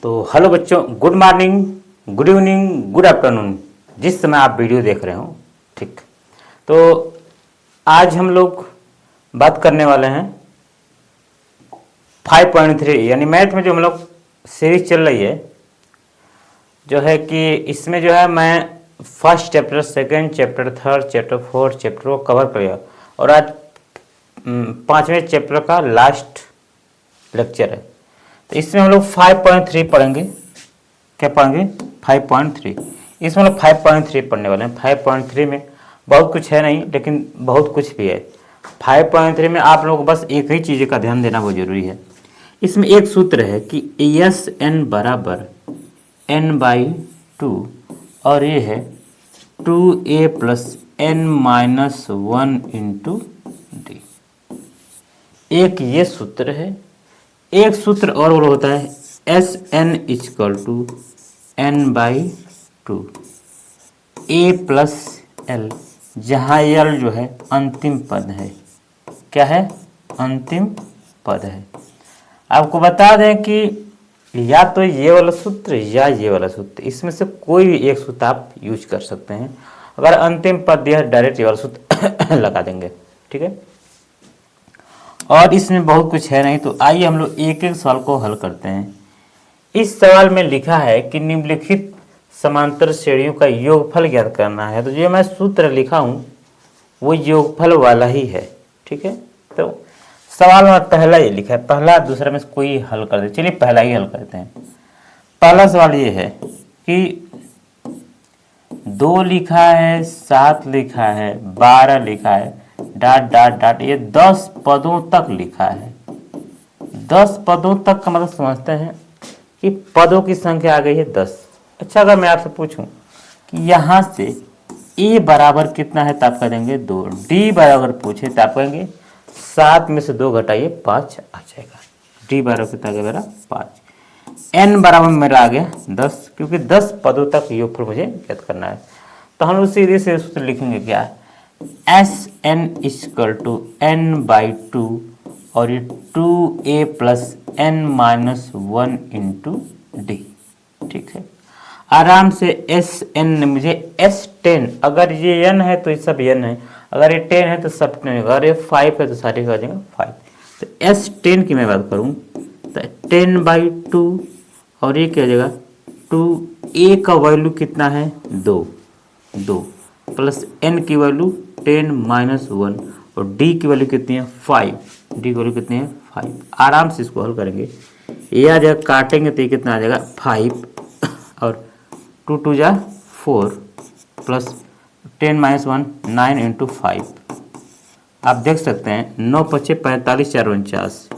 तो हेलो बच्चों, good morning, good evening, good afternoon, जिस समय आप वीडियो देख रहे हो। ठीक, तो आज हम लोग बात करने वाले हैं 5.3 यानी मैथ में जो हम लोग सीरीज चल रही है, जो है कि इसमें जो है मैं first chapter, second chapter, third chapter, fourth chapter को कवर कर लिया और आज 5वें चैप्टर का लास्ट लेक्चर है। तो इसमें हम लोग 5.3 पढ़ेंगे। क्या पढ़ेंगे? 5.3। इसमें हम लोग 5.3 पढ़ने वाले हैं। 5.3 में बहुत कुछ है नहीं, लेकिन बहुत कुछ भी है। 5.3 में आप लोगों को बस एक ही चीज़ का ध्यान देना बहुत जरूरी है। इसमें एक सूत्र है कि एस एन बराबर n/2 और ये है 2a plus n-1 into d. एक ये सूत्र है। एक सूत्र और होता है s n equal to n/2 a plus l, जहाँ एल जो है अंतिम पद है। क्या है? अंतिम पद है। आपको बता दें कि या तो ये वाला सूत्र या ये वाला सूत्र, इसमें से कोई भी एक सूत्र आप यूज कर सकते हैं। अगर अंतिम पद दिया डायरेक्ट ये वाला सूत्र लगा देंगे। ठीक है, और इसमें बहुत कुछ है नहीं। तो आइए हम लोग एक एक सवाल को हल करते हैं। इस सवाल में लिखा है कि निम्नलिखित समांतर श्रेणियों का योगफल ज्ञात करना है। तो जो मैं सूत्र लिखा हूँ वो योगफल वाला ही है। ठीक है, तो सवाल में पहला ये लिखा है, पहला दूसरा में से कोई हल कर दे। चलिए पहला ही हल करते हैं। पहला सवाल ये है कि 2 लिखा है, 7 लिखा है, 12 लिखा है, डॉट डॉट डॉट, ये 10 पदों तक लिखा है। 10 पदों तक का मतलब समझते हैं कि पदों की संख्या आ गई है 10। अच्छा, अगर मैं आपसे पूछूं कि यहाँ से a बराबर कितना है तो आप कह देंगे 2। d बराबर पूछे तो आप कहेंगे 7 में से 2 घटाइए 5 आ जाएगा। d बराबर कितना आ गया मेरा? 5। n बराबर मेरा आ गया 10, क्योंकि 10 पदों तक योगफल मुझे ज्ञात करना है। तो हम लोग सीधे से सूत्र लिखेंगे क्या? S n equal to n/2 और ये 2a plus n-1 into d. ठीक है, आराम से एस एन मुझे S10, अगर ये n है तो ये सब n है, अगर ये 10 है तो सब 10 है, अगर ये 5 है तो सारे का आ जाएगा 5। तो S10 की मैं बात करूँ तो 10/2 और ये क्या हो जाएगा 2a का वैल्यू कितना है? 2 प्लस n की वैल्यू 10-1 और d की वैल्यू कितनी है? 5। d की वैल्यू कितनी है? 5। आराम से इसको हल करेंगे। ये आ जाएगा, काटेंगे तो ये कितना आ जाएगा? 5 और 2 2 जा 4 प्लस 10-1 9 इंटू 5। आप देख सकते हैं 9 पच्चे 45, 4 49,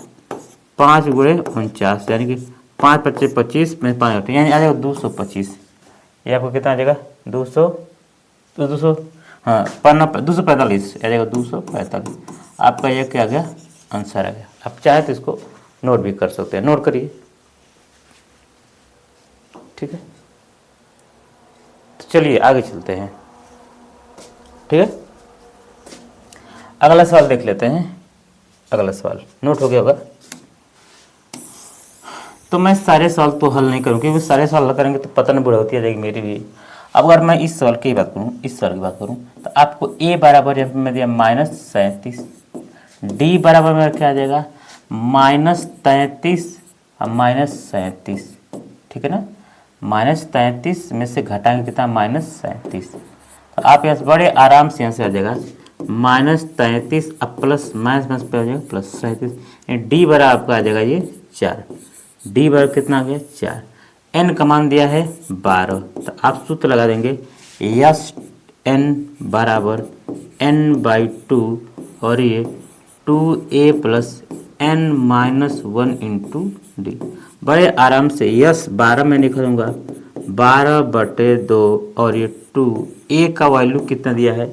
5 गुणे 49, यानी कि 5 पच्चे 25 में 5 यानी आ जाएगा 225। ये आपको कितना आ जाएगा? 200 हाँ 245 आ जाएगा। 245 आपका ये क्या आ गया? आंसर आ गया। आप चाहे तो इसको नोट भी कर सकते हैं, नोट करिए। ठीक है, तो चलिए आगे चलते हैं। ठीक है, अगला सवाल देख लेते हैं। अगला सवाल नोट हो गया होगा। तो मैं सारे सवाल तो हल नहीं करूँगी, क्योंकि सारे सवाल हल करेंगे तो पता नहीं बढ़ोती आ जाएगी मेरी भी। अब अगर मैं इस सवाल की बात करूँ, इस सवाल की बात करूँ तो आपको a बराबर यहाँ पे मैं दिया -37, d बराबर मेरा क्या आ जाएगा? -33 और -37। ठीक है ना, -33 में से घटाएंगे कितना? -37। तो आप यहाँ से बड़े आराम से यहाँ से आ जाएगा -33 अब प्लस माइनस पे आ जाएगा +37। डी बराबर आपका आ जाएगा ये 4। डी बराबर कितना आ गया? 4। एन का मान दिया है 12। तो आप सूत्र लगा देंगे यस एन बराबर n/2 और ये 2a plus n-1 into D. बड़े आराम से यस 12 में लिख दूंगा 12/2 और ये 2a का वैल्यू कितना दिया है?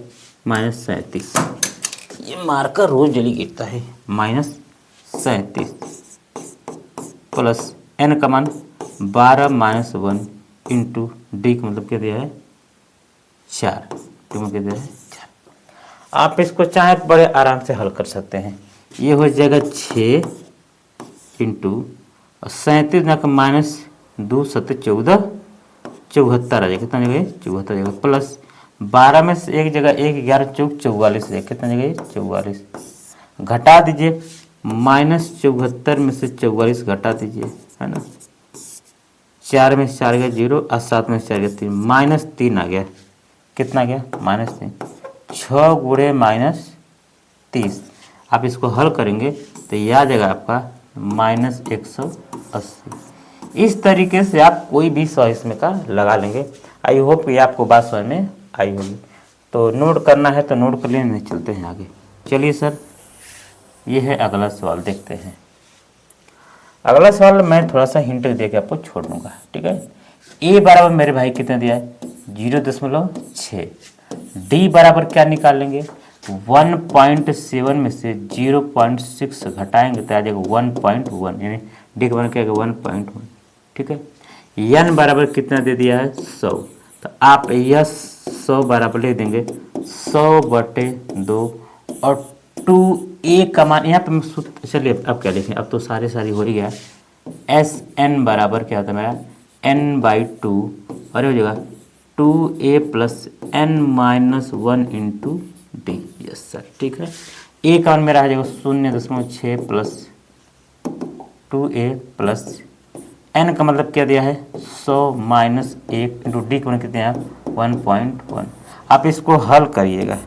-37। ये मार्कर रोज जल्दी गिरता है। -37 प्लस n का मान 12-1 इंटू डी का मतलब क्या दिया है? 4। क्या दिया है? 4। आप इसको चाहे तो बड़े आराम से हल कर सकते हैं। ये हो जाएगा 6 इंटू 37 ना का 2 7 14, 74 आ जाएगा। कितना जगह 74 जगह, प्लस 12 में से एक जगह 1, 11 चौक 44 है। कितना जगह 44, घटा दीजिए -74 में से 44 घटा दीजिए, है ना। 4 में से 4 गया 0 और 7 में से 4 गया 3, -3 आ गया। कितना गया -3, 6 गुणे -30। आप इसको हल करेंगे तो यह आ जाएगा आपका -180। इस तरीके से आप कोई भी 100 इसमें का लगा लेंगे। आई होप ये आपको बात समझ में आई होगी। तो नोट करना है तो नोट कर लिए, नहीं चलते हैं आगे। चलिए सर, ये है अगला सवाल, देखते हैं। अगला सवाल मैं थोड़ा सा हिंट दे के आपको छोड़ दूंगा, ठीक है। ए बराबर मेरे भाई कितना दिया है 0.6। डी बराबर क्या निकाल लेंगे 1.7 में से 0.6 घटाएंगे तो आ जाएगा 1.1, यानी डी का बराबर क्या 1.1, ठीक है। एन बराबर कितना दे दिया है 100, तो आप यह 100 बराबर ले देंगे 100/2 और 2a का मान यहाँ पे मैं चलिए अब क्या लिखें, अब तो सारे हो ही गया। एस एन बराबर क्या होता है मेरा n/2 और ये हो जाएगा 2a + n-1 × d। Yes sir, ठीक है। a का मान मेरा आ जाएगा 0.6 + 2a + n का मतलब क्या दिया है 100 - 1 × d का मतलब कितना है 1.1। आप इसको हल करिएगा,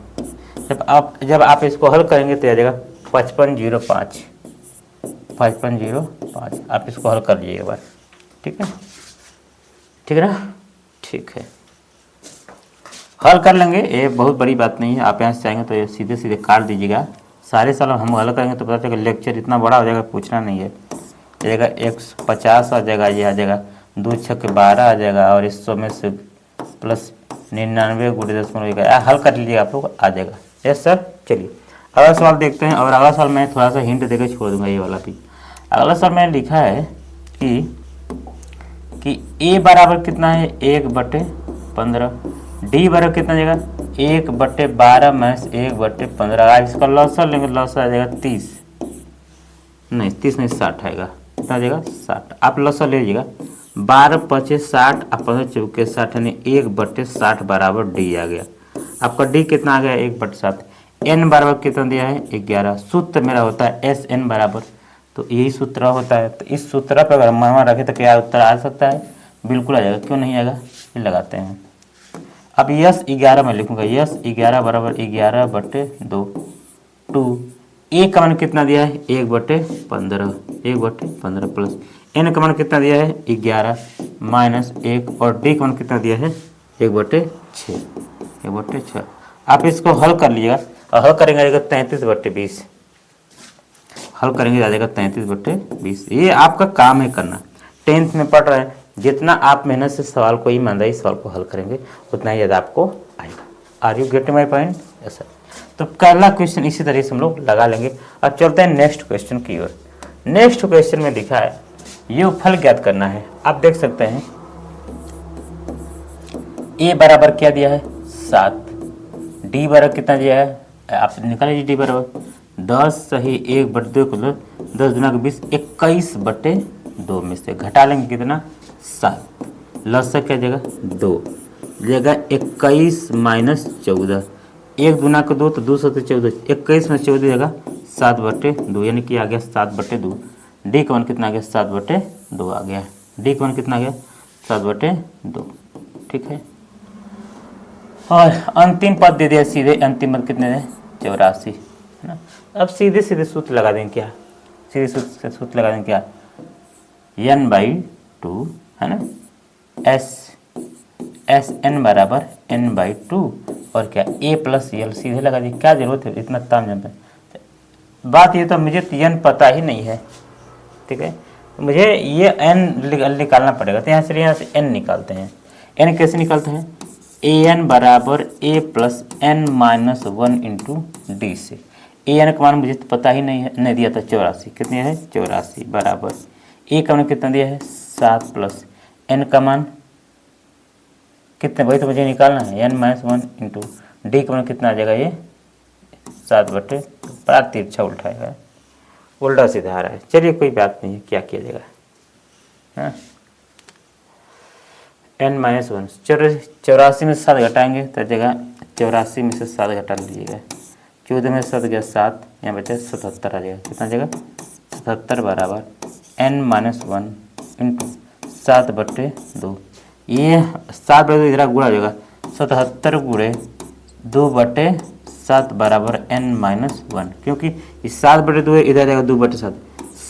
जब आप इसको हल करेंगे तो आ जाएगा 5505। आप इसको हल कर लीजिए एक बार, ठीक है, ठीक है ना, ठीक है। हल कर लेंगे, ये बहुत बड़ी बात नहीं है। आप यहाँ से चाहेंगे तो ये सीधे सीधे काट दीजिएगा। सारे साल हम हल करेंगे तो पता चलेगा लेक्चर इतना बड़ा हो जाएगा, पूछना नहीं है। जाएगा 150 आ जाएगा, ये आ जाएगा 2 छक्के 12 आ जाएगा, और 100 में से प्लस 99 × 10 हल कर लीजिएगा, आप लोग आ जाएगा। यस सर, चलिए अगला सवाल देखते हैं। और अगला सवाल मैं थोड़ा सा हिंट देकर छोड़ दूंगा, ये वाला भी। अगला सवाल मैंने लिखा है कि ए बराबर कितना है 1/15, डी बराबर कितना जाएगा 1/12 - 1/15। आप इसका लॉसर लेंगे, लॉसर आ जाएगा 30 नहीं 60 आएगा। कितना आ जाएगा 60। आप लॉसर ले लीजिएगा 12 × 5 = 60 और 15 × 4 = 60, यानी 1/60 बराबर डी आ गया। आपका डी कितना आ गया 1/7। एन बराबर कितना दिया है 11। सूत्र मेरा होता है एस एन बराबर, तो यही सूत्र होता है। तो इस सूत्र पर अगर हम रखें तो क्या उत्तर आ सकता है, बिल्कुल आ जाएगा, क्यों नहीं आएगा, ये लगाते हैं। अब यस 11 मैं लिखूंगा, यस 11 बराबर 11/2 2। ए का मान कितना दिया है 1/15 प्लस एन का मान कितना दिया है 11 - 1 और डी का मान कितना दिया है 1/6। आप इसको हल कर लीजिएगा, और हल करेंगे आ जाएगा 33/20। हल करेंगे आ जाएगा 33/20। ये आपका काम है करना। 10th में पढ़ रहे हैं, जितना आप मेहनत से सवाल को ईमानदारी सवाल को हल करेंगे उतना ही ज़्यादा आपको आएगा। Are you getting my point? Yes sir. तो पहला क्वेश्चन इसी तरह से हम लोग लगा लेंगे। अब चलते हैं नेक्स्ट क्वेश्चन की ओर। नेक्स्ट क्वेश्चन में लिखा है योगफल ज्ञात करना है। आप देख सकते हैं ए बराबर क्या दिया है 7, डी बराबर कितना दिया है, आप निकाल लीजिए। डी बराबर 10 सही 1/2 को 10 × 20 21/2 में से घटा लेंगे कितना 7। लस क्या जगह 2 जगह 21 - 14, 1 दूना को 2 तो 2 7 14, 21 में 14 जगह 7/2, यानी कि आ गया 7/2। डी का मान कितना आ गया 7/2 आ गया। डी का मान कितना आ गया 7/2, ठीक है। और अंतिम पद दे दिया सीधे, अंतिम पद कितने हैं 84, है ना। अब सीधे सीधे सूत्र लगा दें क्या, सीधे सूत्र लगा दें क्या, n/2 है ना, एस एन बराबर n/2 और क्या a + l सीधे लगा दी। क्या जरूरत है इतना ताम झाम। बात ये तो मुझे n पता ही नहीं है, ठीक है, मुझे ये n निकालना पड़ेगा। तो यहाँ से n निकालते हैं। n कैसे निकालते हैं, an बराबर a + n-1 × d से। an का मान मुझे तो पता ही नहीं है, नहीं दिया था 84, कितने है 84 बराबर a का मान कितना दिया है 7 + n का मान कितने, वही तो मुझे निकालना है n-1 × d का मान कितना आ जाएगा ये 7/2। बड़ा तिरछा उल्टा सीधा आ रहा है। चलिए कोई बात नहीं है, क्या किया जाएगा, हाँ n माइनस 1। 84 में से 7 घटाएंगे तो जगह 84 में से 7 घटा लीजिएगा, 14 में से 7 गया 7, यहाँ बचा 77 आ जाएगा। कितना जगह 77 बराबर n माइनस 1 इंटू 7/2। ये 7/2 इधर गुणा हो जाएगा, 77 गुणे 2/7 बराबर n माइनस 1, क्योंकि इस 7/2 इधर जाएगा 2/7।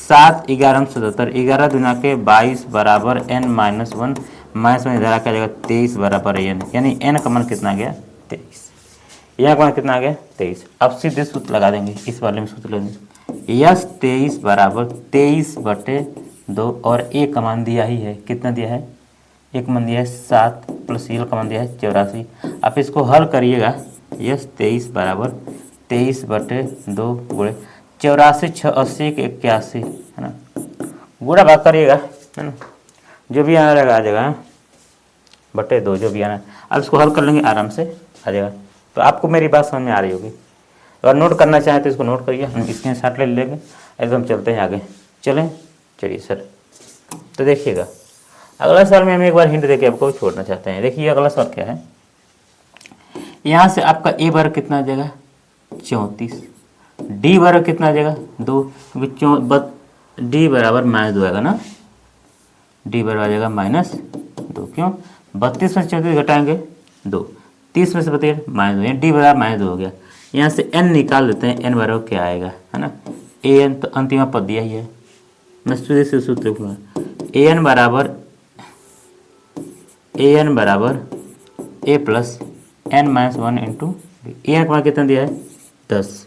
7 11 77, 11 दुना के 22 बराबर n माइनस 1, माइनस 1 इधर आकर जाएगा 23 बराबर n, यानी n का मान कितना गया 23। यहाँ का मान कितना आ गया 23। अब सीधे सूत्र लगा देंगे, इस वाले में सूत्र लगाएंगे, यस 23 बराबर 23/2 और ए का मान दिया ही है, कितना दिया है, एक मान दिया है 7 प्लस यल का मान दिया है 84। आप इसको हल करिएगा, यस 23 बराबर 23/2 गुणे 84 6 80 81, है ना, गुणा भाग करिएगा, है ना, जो भी आना रहेगा आ जाएगा /2 जो भी आना। अब इसको हल कर लेंगे आराम से आ जाएगा। तो आपको मेरी बात समझ में आ रही होगी। अगर नोट करना चाहें तो इसको नोट करिए, हम स्क्रीनशॉट ले लेंगे, एकदम चलते हैं आगे। चलिए सर, तो देखिएगा अगला सवाल में हम एक बार हिंट देके आपको छोड़ना चाहते हैं। देखिए अगला सवाल क्या है, यहाँ से आपका ए वर्ग कितना आ जाएगा 34, डी वर्ग कितना आ जाएगा 2, क्योंकि डी बराबर -2 आएगा ना, डी बराबर आ जाएगा -2, क्यों 32 में 34 घटाएंगे 2, 30 में से बताइए -2, डी बराबर -2 हो गया। यहाँ से n निकाल देते हैं, n बराबर क्या आएगा, है ना, ए एन तो अंतिम पद दिया ही है, मैं सीधे से सूत्र लिखूंगा, ए एन बराबर a plus n minus 1 into d. A n का मान कितना दिया है 10,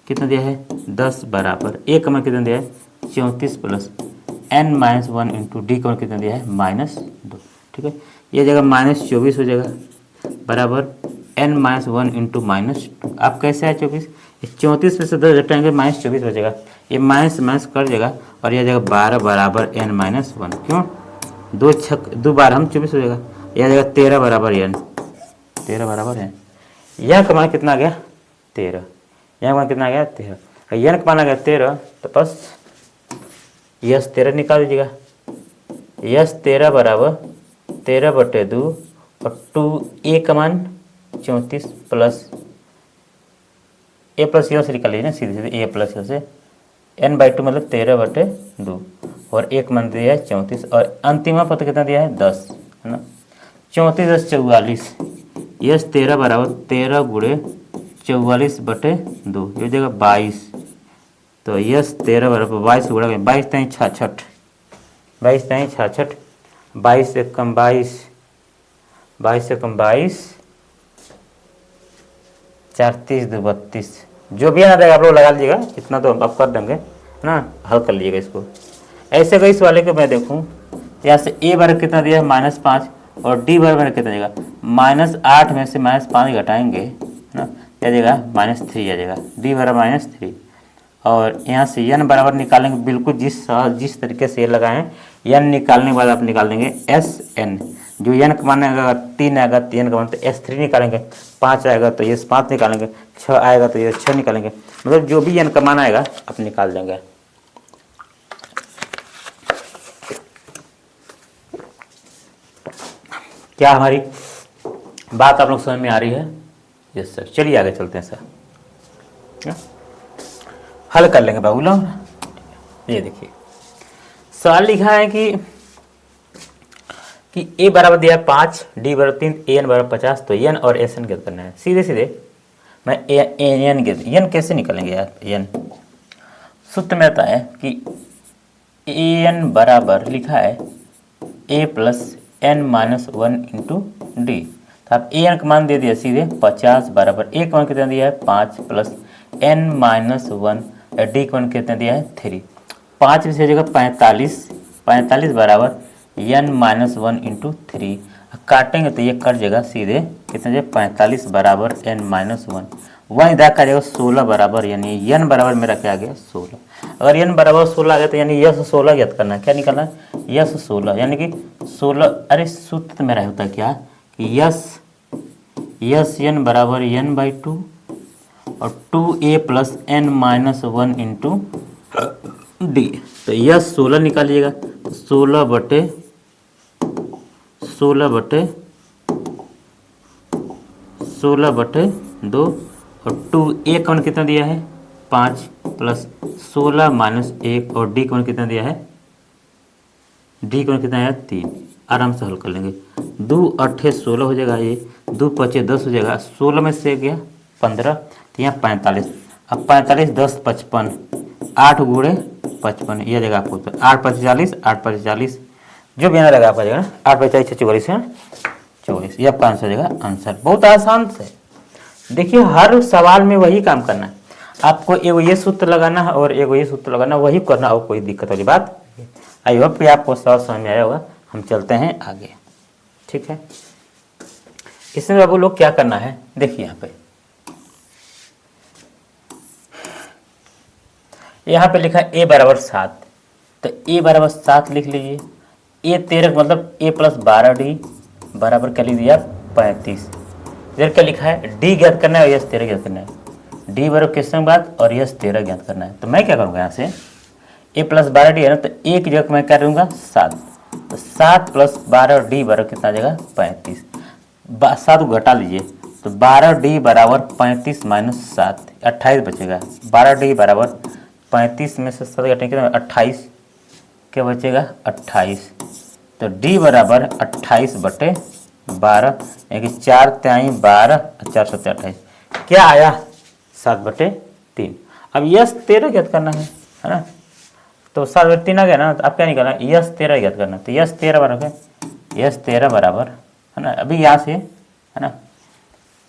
कितना दिया है 10 बराबर ए का मान कितना दिया है 34 plus n minus 1 into D का मान कितना दिया है -2। ठीक है, ये जगह -24 हो जाएगा बराबर n माइनस 1 इंटू -2। आप कैसे है 24, 34 में से 10 घटाएंगे -24 हो जाएगा, ये माइनस माइनस कर जाएगा और यह जगह 12 बराबर n माइनस 1, क्यों 2 बार हम 24 हो जाएगा, यह जगह 13 बराबर n, 13 बराबर है, यह का मान कितना आ गया 13, यह मान कितना आ गया 13, यह का मान आ गया 13, तो बस यस 13 निकाल दीजिएगा, यस 13 बराबर 13/2 और 2 का मान 34 प्लस ए प्लस यल से निकाल लीजिए ना, सीधे ए प्लस यल से, n/2 मतलब 13/2 और एक मान दिया है 34 और अंतिम पद कितना दिया है 10, है ना, 34 10 44, यस 13 बराबर 13 गुणे 44/2, ये जगह 22, तो यस 13 बराबर 22 गुणा 22 तय 66, 22 तय 66, 22 से कम 22, 22 से कम 22, 4 30 2 32, जो भी आना रहेगा आप लोग लगा लीजिएगा, इतना तो आप कर देंगे ना, हल कर लीजिएगा इसको। ऐसे कई इस वाले को मैं देखूँ, यहाँ से ए वर्ग कितना दिया है -5 और डी वर्ग में कितना देगा -8 में से -5 घटाएंगे, है ना, क्या देगा -3 आ जाएगा, डी बराबर -3 और यहाँ से n बराबर निकालेंगे, बिल्कुल जिस तरीके से ये लगाएं, n निकालने के बाद आप निकाल देंगे Sn, जो n का मान आएगा 3 आएगा तो n का मान तो S3 निकालेंगे, 5 आएगा तो ये 5 निकालेंगे, 6 आएगा तो ये 6 निकालेंगे, मतलब जो भी n का मान आएगा आप निकाल देंगे। क्या हमारी बात आप लोग समझ में आ रही है? यस सर, चलिए आगे चलते हैं सर, हल कर लेंगे बाबू लोग। ये देखिए सवाल लिखा है कि ए बराबर दिया है 5, डी बराबर 3, ए एन बराबर 50, तो एन और एस एन ज्ञात करना है। सीधे सीधे मैं एन कैसे निकालेंगे यार, एन सूत्र में आता है कि ए एन बराबर लिखा है a plus n minus 1 into d, तो आप ए एन का मान दे दिया सीधे 50 बराबर ए का मान कितना दिया है 5 प्लस n माइनस 1, डी का मान कितना दिया है 3, 5 में से जगह 45 बराबर n माइनस 1 इंटू 3, काटेंगे तो ये कट जाएगा सीधे कितना जाए 45 बराबर n माइनस 1 इधर का जाएगा 16 बराबर, यानी n बराबर मेरा क्या आ गया 16। अगर n बराबर 16 आ गया तो यानी यस 16 ज्ञात करना है, क्या निकालना है यस 16, यानी कि 16, अरे सूत्र तो मेरा होता है क्या कि यस n बराबर n/2 और 2a plus n minus 1 into d, तो यस 16 निकालिएगा, 16 16/2 और 2 ए का मान कितना दिया है 5 प्लस 16 माइनस 1 और डी का मान कितना दिया है डी का मान कितना है 3। आराम से हल कर लेंगे। 2 8 16 हो जाएगा, ये 2 5 10 हो जाएगा, 16 में से गया 15 तो यहाँ 45। अब 45 10 55 8 गुणे 55 यह जगह आपको 8 5 40 8 5 40 जो भी लगा आपका जगह 8 5 40 44 है 44 ये आपका आंसर हो जाएगा। आंसर बहुत आसान है। देखिए हर सवाल में वही काम करना है आपको, एगो ये सूत्र लगाना है और एगो ये सूत्र लगाना, वही करना और कोई दिक्कत वाली बात। आई होप कि आपको सवाल समझ में आया होगा। हम चलते हैं आगे, ठीक है। इसमें बाबू लोग क्या करना है, देखिए यहाँ पे लिखा है a बराबर 7, तो a बराबर 7 लिख लीजिए। a 13 मतलब a प्लस 12d बराबर क्या लिख दिया 35। इधर क्या लिखा है d ज्ञात करना है और यस 13 ज्ञात करना है। d बराबर किसके बाद और यस 13 ज्ञात करना है। तो मैं क्या करूँगा यहाँ से a प्लस 12d है ना, तो a की जगह मैं क्या करूँगा 7, तो 7 प्लस 12 d बराबर कितना आ जाएगा 35। 7 को घटा लीजिए तो 12d बराबर 35 माइनस 7 28 बचेगा। 12d बराबर 35 में से 7 घटेंगे कितना 28, क्या बचेगा 28। तो d बराबर 28/12 यानी कि 4 3 12 4 7 28 क्या आया 7/3। अब यस 13 ज्ञात करना है ना, तो 7/3 आ गया ना, तो अब क्या निकालना है यस 13 ज्ञात करना। तो यस 13 बराबर यस 13 बराबर है ना, अभी यहाँ से है ना,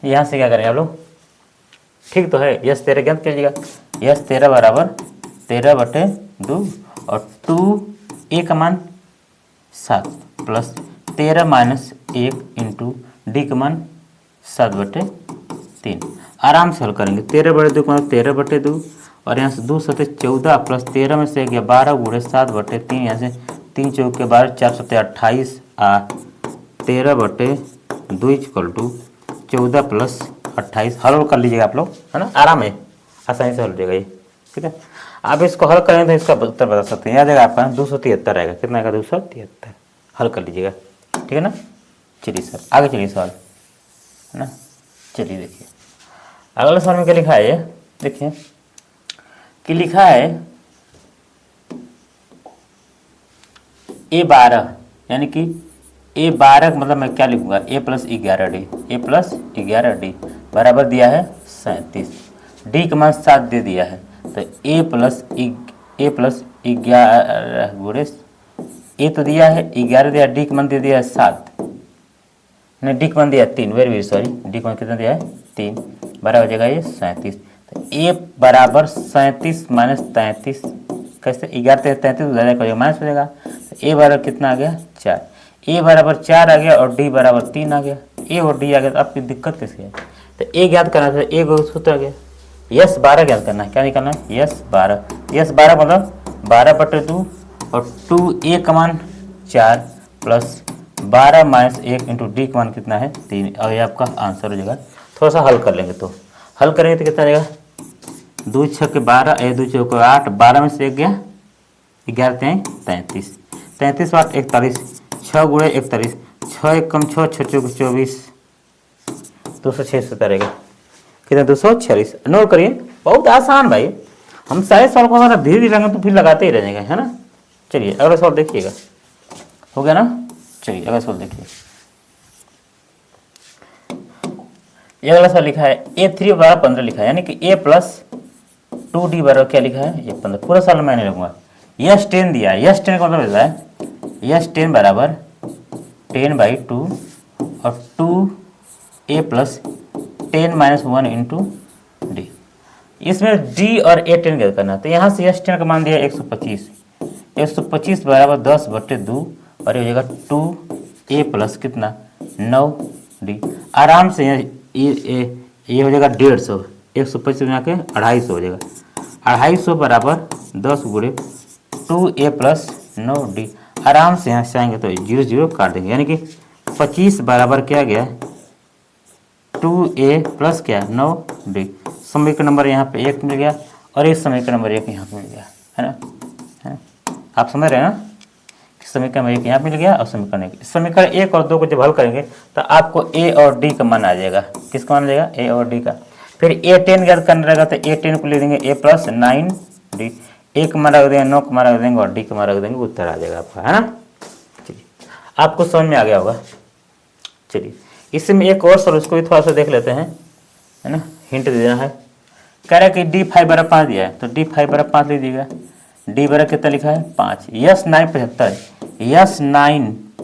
यहाँ से क्या करेंगे आप लोग, ठीक तो है यस 13 ज्ञात कीजिएगा। यस 13 बराबर 13/2 और 2 a का मान 7 प्लस 13 माइनस 1 इंटू डी का मान 7/3। आराम से हल करेंगे। 13/2 का मान 13/2 और यहाँ से 2 7 14 प्लस 13 में से 12 गुणे 7/3, यहाँ से 3 चौके 12 4 7 28 13/2 इक्वल टू 14 प्लस 28। हल कर लीजिएगा आप लोग है ना, आराम है, आसानी से हल हो जाएगा ये, ठीक है। आप इसको हल करेंगे तो इसका उत्तर बता सकते हैं। याद आएगा आपका 273 आएगा, कितना आएगा 273। हल कर लीजिएगा, ठीक है ना। चलिए सर आगे चलिए सवाल है ना। चलिए देखिए अगला सवाल में क्या लिखा है, देखिए कि लिखा है a12 यानी कि a12 मतलब मैं क्या लिखूंगा a plus 11d, a plus 11d बराबर दिया है 37। d का मान 7 दे दिया है, तो a प्लस 11 गुणे a तो दिया है 11 दिया, d का मान दे दिया है 7, नहीं डी का मान दिया 3, वेरी सॉरी, डी का मान कितना दिया है 3 बराबर हो जाएगा ये 37। तो a बराबर 37 माइनस 33, कैसे 11 से 33 ज़्यादा करेगा माइनस हो जाएगा। तो a बराबर कितना आ गया 4, a बराबर 4 आ गया और d बराबर 3 आ गया। a और d आ गया तो आपकी दिक्कत कैसे है, तो a ज्ञात करना था, a को सूत्र आ गया यस 12 ज्ञात करना है। क्या निकालना है यस 12 मतलब 12/2 और 2a का मान 4 प्लस 12 माइनस 1 इंटू डी का मान कितना है 3 और ये आपका आंसर हो जाएगा। थोड़ा सा हल कर लेंगे, तो हल करेंगे तो कितना जाएगा 2 6 12 2 4 8 12 में से 1 गया 11 3 33 33 8 41 6 गुणे 41 6 1 कम 6 6 4 24 246 रहेगा कितना 246। नोट करिए बहुत आसान भाई, हम सारे सवाल को हमारा धीरे धीरे रहेंगे तो फिर लगाते ही रहेंगे है ना। चलिए अगला सवाल देखिएगा, हो गया ना। चलिए अगला सवाल देखिए, ये अगला सवाल लिखा है a3 बराबर 15 लिखा है, यानी कि a प्लस 2d बराबर क्या लिखा है ये 15। पूरा सवाल मैं नहीं लूंगा। यस 10 दिया है, यस 10 का मतलब होता है यस 10 बराबर 10/2 और 2a plus 10 minus 1 into D. इसमें d और a 10 ज्ञात करना है, तो यहाँ से यस 10 का मान दिया 125, 125 बराबर 10/2 और ये हो जाएगा 2a प्लस कितना 9d। आराम से ये हो जाएगा 150, 125 में आके 250 हो जाएगा। 250 बराबर 10 गुणे 2a प्लस 9d। आराम से यहाँ से आएंगे तो 0 0 काट देंगे, यानी कि 25 बराबर क्या गया 2a प्लस क्या 9d। समीकरण नंबर यहाँ पे 1 मिल गया और इस समीकरण नंबर 1 यहाँ पे मिल गया है ना। आप समझ रहे हैं ना, समीकरण में 1 यहाँ मिल गया और समीकरण 1, समीकरण 1 और 2 को जब हल करेंगे तो आपको ए और डी का मान आ जाएगा। किसका मान आ जाएगा? ए और डी का। फिर A10 याद करना रहेगा तो A10 को ले देंगे A + 9D, ए का मान रख देंगे, 9 का मान रख देंगे और डी का मान रख देंगे, उत्तर आ जाएगा आपका, है ना। चलिए आपको समझ में आ गया होगा। चलिए इसमें एक और सर उसको भी थोड़ा सा देख लेते हैं, है ना, हिंट दे देना है। कह रहा है कि D5 = 5 दिया है तो D5 = 5 लिख दीजिएगा। D = कितना लिखा है? 5। यस 9 75, यस 9 =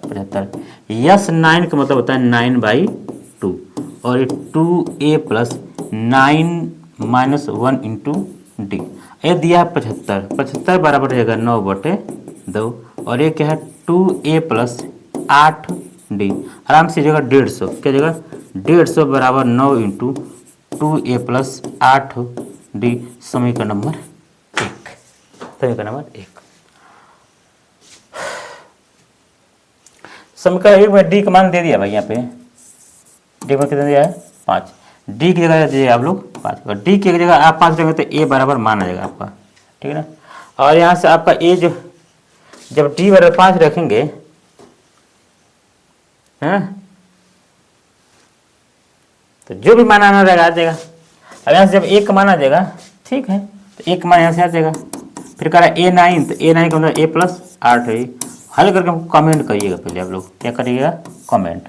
75, यस 9 का मतलब होता है 9/2 और ये 2A + 9 - 1 × D। ये दिया है 75, 75 बराबर रहेगा 9/2 और ये क्या है 2A + 8D। आराम से जगह 150, क्या जगह 150 बराबर 9 × 2A + 8D, समीकरण नंबर 1। समीकरण नंबर 1। समीकरण 1 में डी का मान दे दिया भाई, यहाँ पे डी का कितना दिया है? 5। डी की जगह दीजिए आप लोग 5 और डी की जगह आप 5 रखेंगे तो ए बराबर मान आ जाएगा आपका, ठीक है ना। और यहाँ से आपका ए जो जब डी = 5 रखेंगे, है ना, तो जो भी मान आना रहेगा आ जाएगा। अब यहाँ से जब एक का मान आ जाएगा, ठीक है, तो एक मान यहाँ से आ जाएगा। फिर कह रहा है A9, तो A9 का मतलब A + 8 है। हल करके हमको कमेंट करिएगा, पहले आप लोग क्या करिएगा? कमेंट।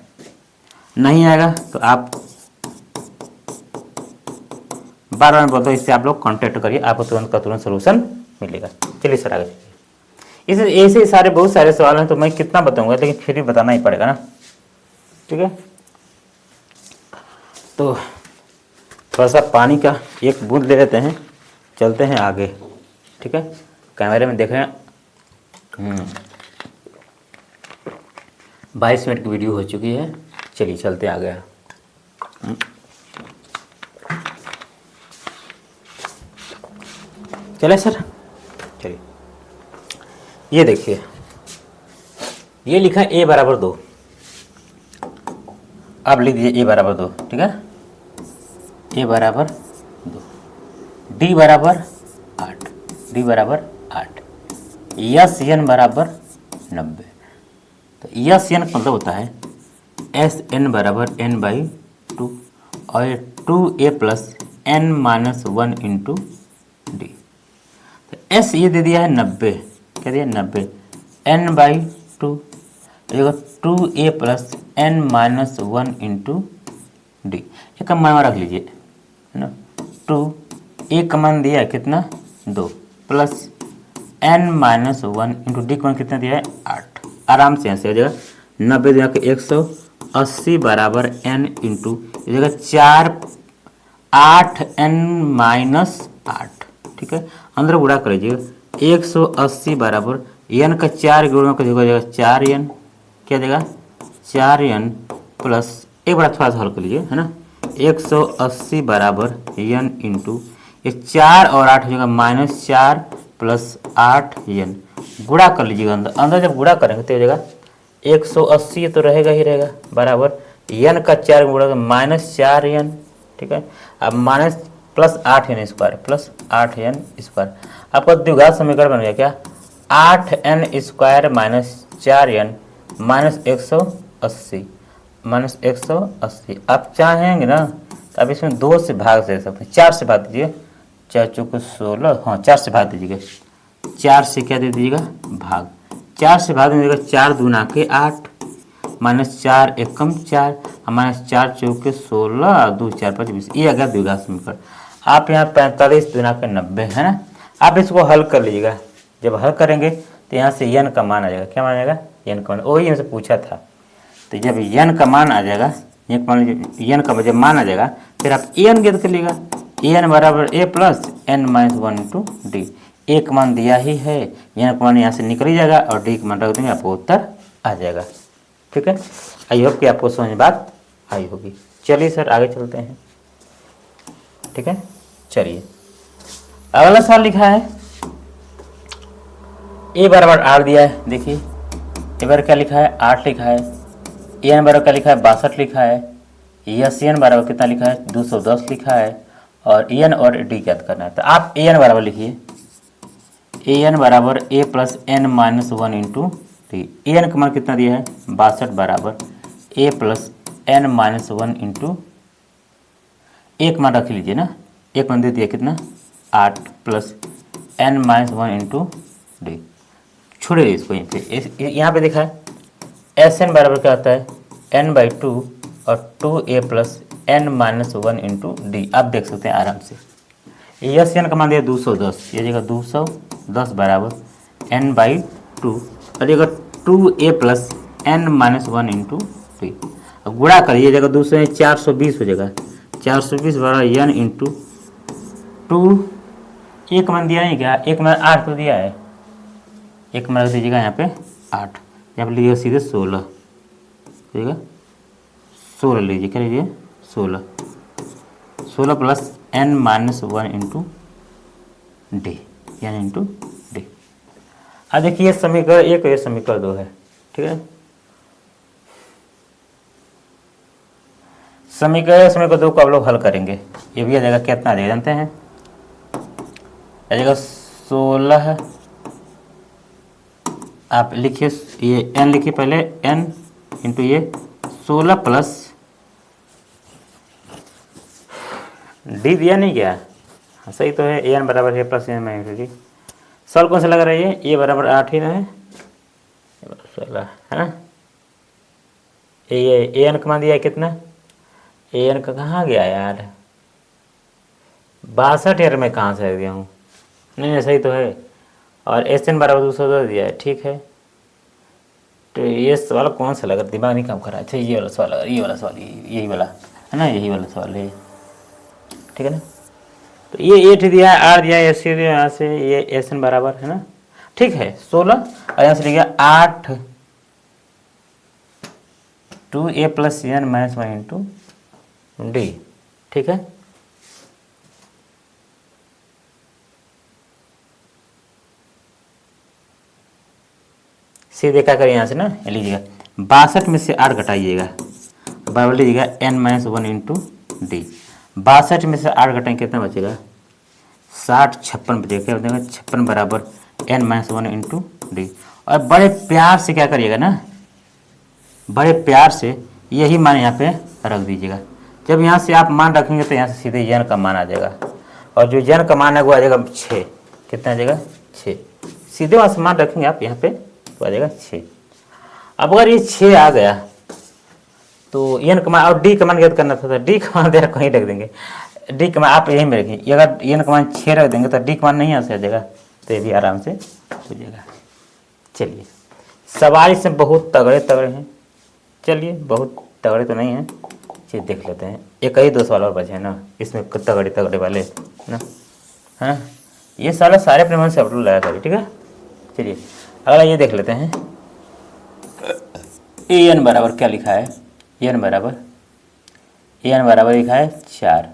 नहीं आएगा तो आप बार बार बोलते हो, इससे आप लोग कांटेक्ट करिए, आपको तुरंत का तुरंत सोल्यूशन मिलेगा। चलिए सर आगे इसे ऐसे सारे बहुत सारे सवाल हैं तो मैं कितना बताऊंगा, लेकिन फिर भी बताना ही पड़ेगा ना, ठीक है। तो थोड़ा सा पानी का एक बूंद ले लेते हैं, चलते हैं आगे, ठीक है। कैमरे में देख रहे हैं 22 मिनट की वीडियो हो चुकी है। चलिए चलते आगे। चले सर, चलिए ये देखिए, ये लिखा A = 2, अब लिख दीजिए A = 2, ठीक है। A = 2, D = 8, D = 8, SN = 90। तो SN का मतलब होता है SN = n/2 और 2A + n - 1 × D। तो S ये दे दिया है 90, क्या दिया? 90, n/2 जगह 2A + n - 1 × D। एक का मान रख लीजिए, है ना। 2A का मान दिया है कितना? 2 + n - 1 × D का मान कितना दिया है? 8। आराम से यहाँ से हो जाएगा 90 दिया 180 बराबर n × जगह 4 8n - 8, ठीक है। अंदर गुणा कर लीजिएगा 180 बराबर n का 4 गुणा कर जगह 4n, क्या देगा? 4n प्लस एक बार थोड़ा सा हल कर लीजिए, है ना। 180 बराबर n × ये 4 और 8 हो जाएगा -4 + 8n, गुणा कर लीजिएगा। अंदर अंदर जब गुणा करेंगे तो हो जाएगा 180 तो रहेगा ही रहेगा बराबर n का 4 गुणा -4n, ठीक है। अब -+8n² आपका द्विघात समीकरण बन गया क्या? 8n² - 4n -180 आप चाहेंगे ना तो अब इसमें 2 से भाग दे सकते हैं, 4 से भाग दीजिए, 4 चौके 16, हाँ 4 से भाग दीजिएगा, 4 से क्या दे दीजिएगा? भाग। 4 से भाग दीजिएगा 4 दूना के 8 -4 एकम 4 -4 चौके 16 2 4 5 20, ये अगर द्विघात समीकरण। आप यहाँ 45 दूना के 90, है ना। आप इसको हल कर लीजिएगा, जब हल करेंगे तो यहाँ से n का मान आ जाएगा, क्या मान आएगा? n का मान, वही हमसे पूछा था। तो जब n का मान आ जाएगा, एक मान लीजिए n का जब मान आ जाएगा फिर आप n ज्ञात कर लीजिएगा, n बराबर A + n - 1 × D। एक मान दिया ही है, n का मान यहाँ से निकल ही जाएगा और D का मान रख देंगे, आपको उत्तर आ जाएगा, ठीक है। आई होप कि आपको समझ में बात आई होगी। चलिए सर आगे चलते हैं, ठीक है। चलिए अगला सवाल लिखा है A = 8 दिया है, देखिए A बराबर क्या लिखा है? 8 लिखा है। n बराबर क्या लिखा है? 62 लिखा है। SN बराबर कितना लिखा है? 210 लिखा है और n और D ज्ञात करना है। तो आप an बराबर लिखिए, ए एन बराबर a plus n minus one into d. A n का मान कितना दिया है 62 बराबर a plus n minus one into, एक मान रख लीजिए ना, एक मान दे दिया कितना 8 plus n minus one into d. छोड़िए इसको यहीं पे, यहाँ पे देखा है एस एन बराबर क्या होता है n/2 और 2a plus n minus one into d. आप देख सकते हैं आराम से। एस एन का मान दिया 210, ये जगह 210 बराबर n/2 और ये जगह 2a plus n minus one into d. गुणा करिए, ये जगह 200 420 हो जाएगा, 420 बराबर n इंटू 2, एक मान दिया नहीं क्या, एक मान 8 तो दिया है, एक मान रख दीजिएगा यहाँ पे 8, यहाँ पे लीजिएगा सीधे 16, ठीक 16 लीजिए, क्या लीजिए 16 plus n minus one into d, यानी इंटू डी। अब देखिए समीकरण 1 और ये समीकरण 2 है, ठीक है। समीकरण 2 को आप लोग हल करेंगे, ये भी आ जाएगा कितना आ जाएगा जानते हैं, आ जाएगा 16, आप लिखिए ये n लिखिए पहले, n इंटू ये 16 प्लस डी दिया नहीं क्या, हाँ सही तो है, एन बराबर है plus n minus d. Solve कौन सा लग रहा है, ये बराबर 8 ही ना है, 16 है ना। ये एन का मान दिया है कितना, एन का कहाँ गया यार, 62 यार मैं कहाँ से दिया हूँ, नहीं सही तो है। और एस एन बराबर 210 दिया है, ठीक है। तो ये सवाल कौन सा लगा, दिमाग नहीं काम कर रहा है। अच्छा ये वाला सवाल लगा, ये वाला सवाल, यही वाला है ना, यही वाला सवाल है, ठीक है ना। तो ये 8 दिया है, आर दिया है, एस सी दिया यहाँ से, ये एस एन बराबर है ना, ठीक है 16 और यहाँ से लिख गया 8 2a plus n minus one into d, ठीक है। सीधे क्या करिए यहाँ से ना, लीजिएगा 62 में से 8 घटाइएगा, बराबर लीजिएगा n minus one into D. 62 में से 8 घटाएंगे कितना बचेगा 60, 56 बचेगा, क्या बचेगा 56 बराबर n minus one into D. और बड़े प्यार से क्या करिएगा ना, बड़े प्यार से यही मान यहाँ पे रख दीजिएगा। जब यहाँ से आप मान रखेंगे तो यहाँ से सीधे n का मान आ जाएगा, और जो n का मान है वो आ जाएगा 6, कितना आ जाएगा 6, सीधे वहाँ से मान रखेंगे आप यहाँ पे तो आ जाएगा 6। अब अगर ये 6 आ गया तो एन का मान, और डी का मान ज्ञात करना था, डी का मान देर कहीं रख देंगे, डी का मान आप यहीं में रखिए, अगर एन का मान 6 रख देंगे तो डी का मान नहीं यहाँ से आ जाएगा, तो ये भी आराम से हो जाएगा। चलिए सवाल इसमें बहुत तगड़े तगड़े हैं, चलिए बहुत तगड़े तो नहीं हैं, चलिए देख लेते हैं। एक ही 2 सवाल और बचे हैं ना इसमें तगड़े तगड़े वाले ना, हाँ ये सारे अपने मन से आप लोग लगा करिए, ठीक है। चलिए अगला ये देख लेते हैं, ए एन बराबर क्या लिखा है, ए एन बराबर लिखा है 4,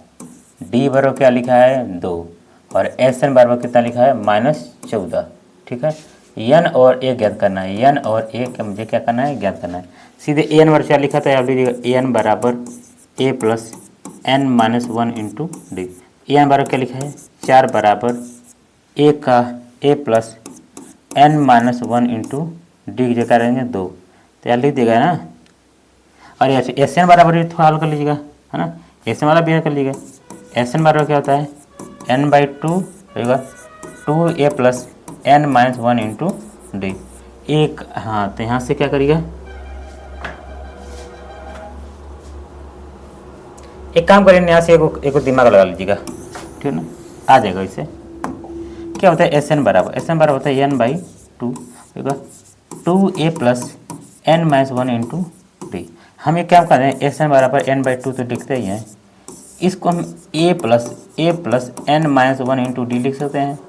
डी बराबर क्या लिखा है 2, और एस एन बराबर कितना लिखा है -14, ठीक है। एन और ए ज्ञात करना है, एन और ए का मुझे क्या करना है ज्ञात करना है। सीधे ए एन बराबर क्या लिखा था, आप लीजिएगा ए एन बराबर a plus n minus one into d. A n बराबर क्या लिखा है 4 बराबर ए का a plus n minus one into d की जगह रहेंगे 2, तो यार लिख देगा ना। और एस एन बराबर थोड़ा हल कर लीजिएगा, है ना, एस एन वाला भी हल कर लीजिएगा। एस एन बराबर क्या होता है n/2 होगा 2a plus n minus one into d, एक, हाँ तो यहाँ से क्या करिएगा, एक काम करिए यहाँ से एक दिमाग लगा लीजिएगा, ठीक है ना, आ जाएगा। इससे क्या होता है एस एन बराबर होता है n/2 होगा 2a plus n minus one into d. हम ये क्या कर रहे हैं, एस एन बराबर n/2 तो लिखते ही हैं, इसको हम a plus n minus one into d लिख सकते हैं।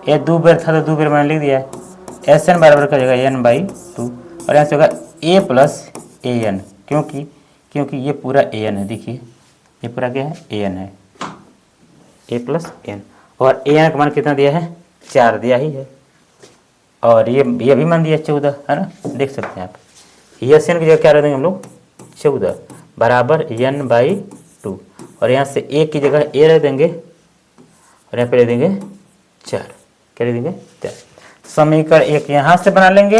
ये 2 बार था तो 2 बार मैंने लिख दिया है। एस एन बराबर क्या जाएगा n/2 और यहाँ से होगा a प्लस ए एन, क्योंकि ये पूरा ए एन है, देखिए ये पूरा क्या है ए एन है, a प्लस एन, और ए एन का मान कितना दिया है 4 दिया ही है, और ये भी मान दिया 14 है ना, देख सकते हैं आप। एस एन की जगह क्या रख देंगे हम लोग 14 बराबर n/2, और यहाँ से ए की जगह ए रख देंगे और यहाँ पे ले देंगे 4, क्या लिख देंगे 83। समीकरण 1 यहाँ से बना लेंगे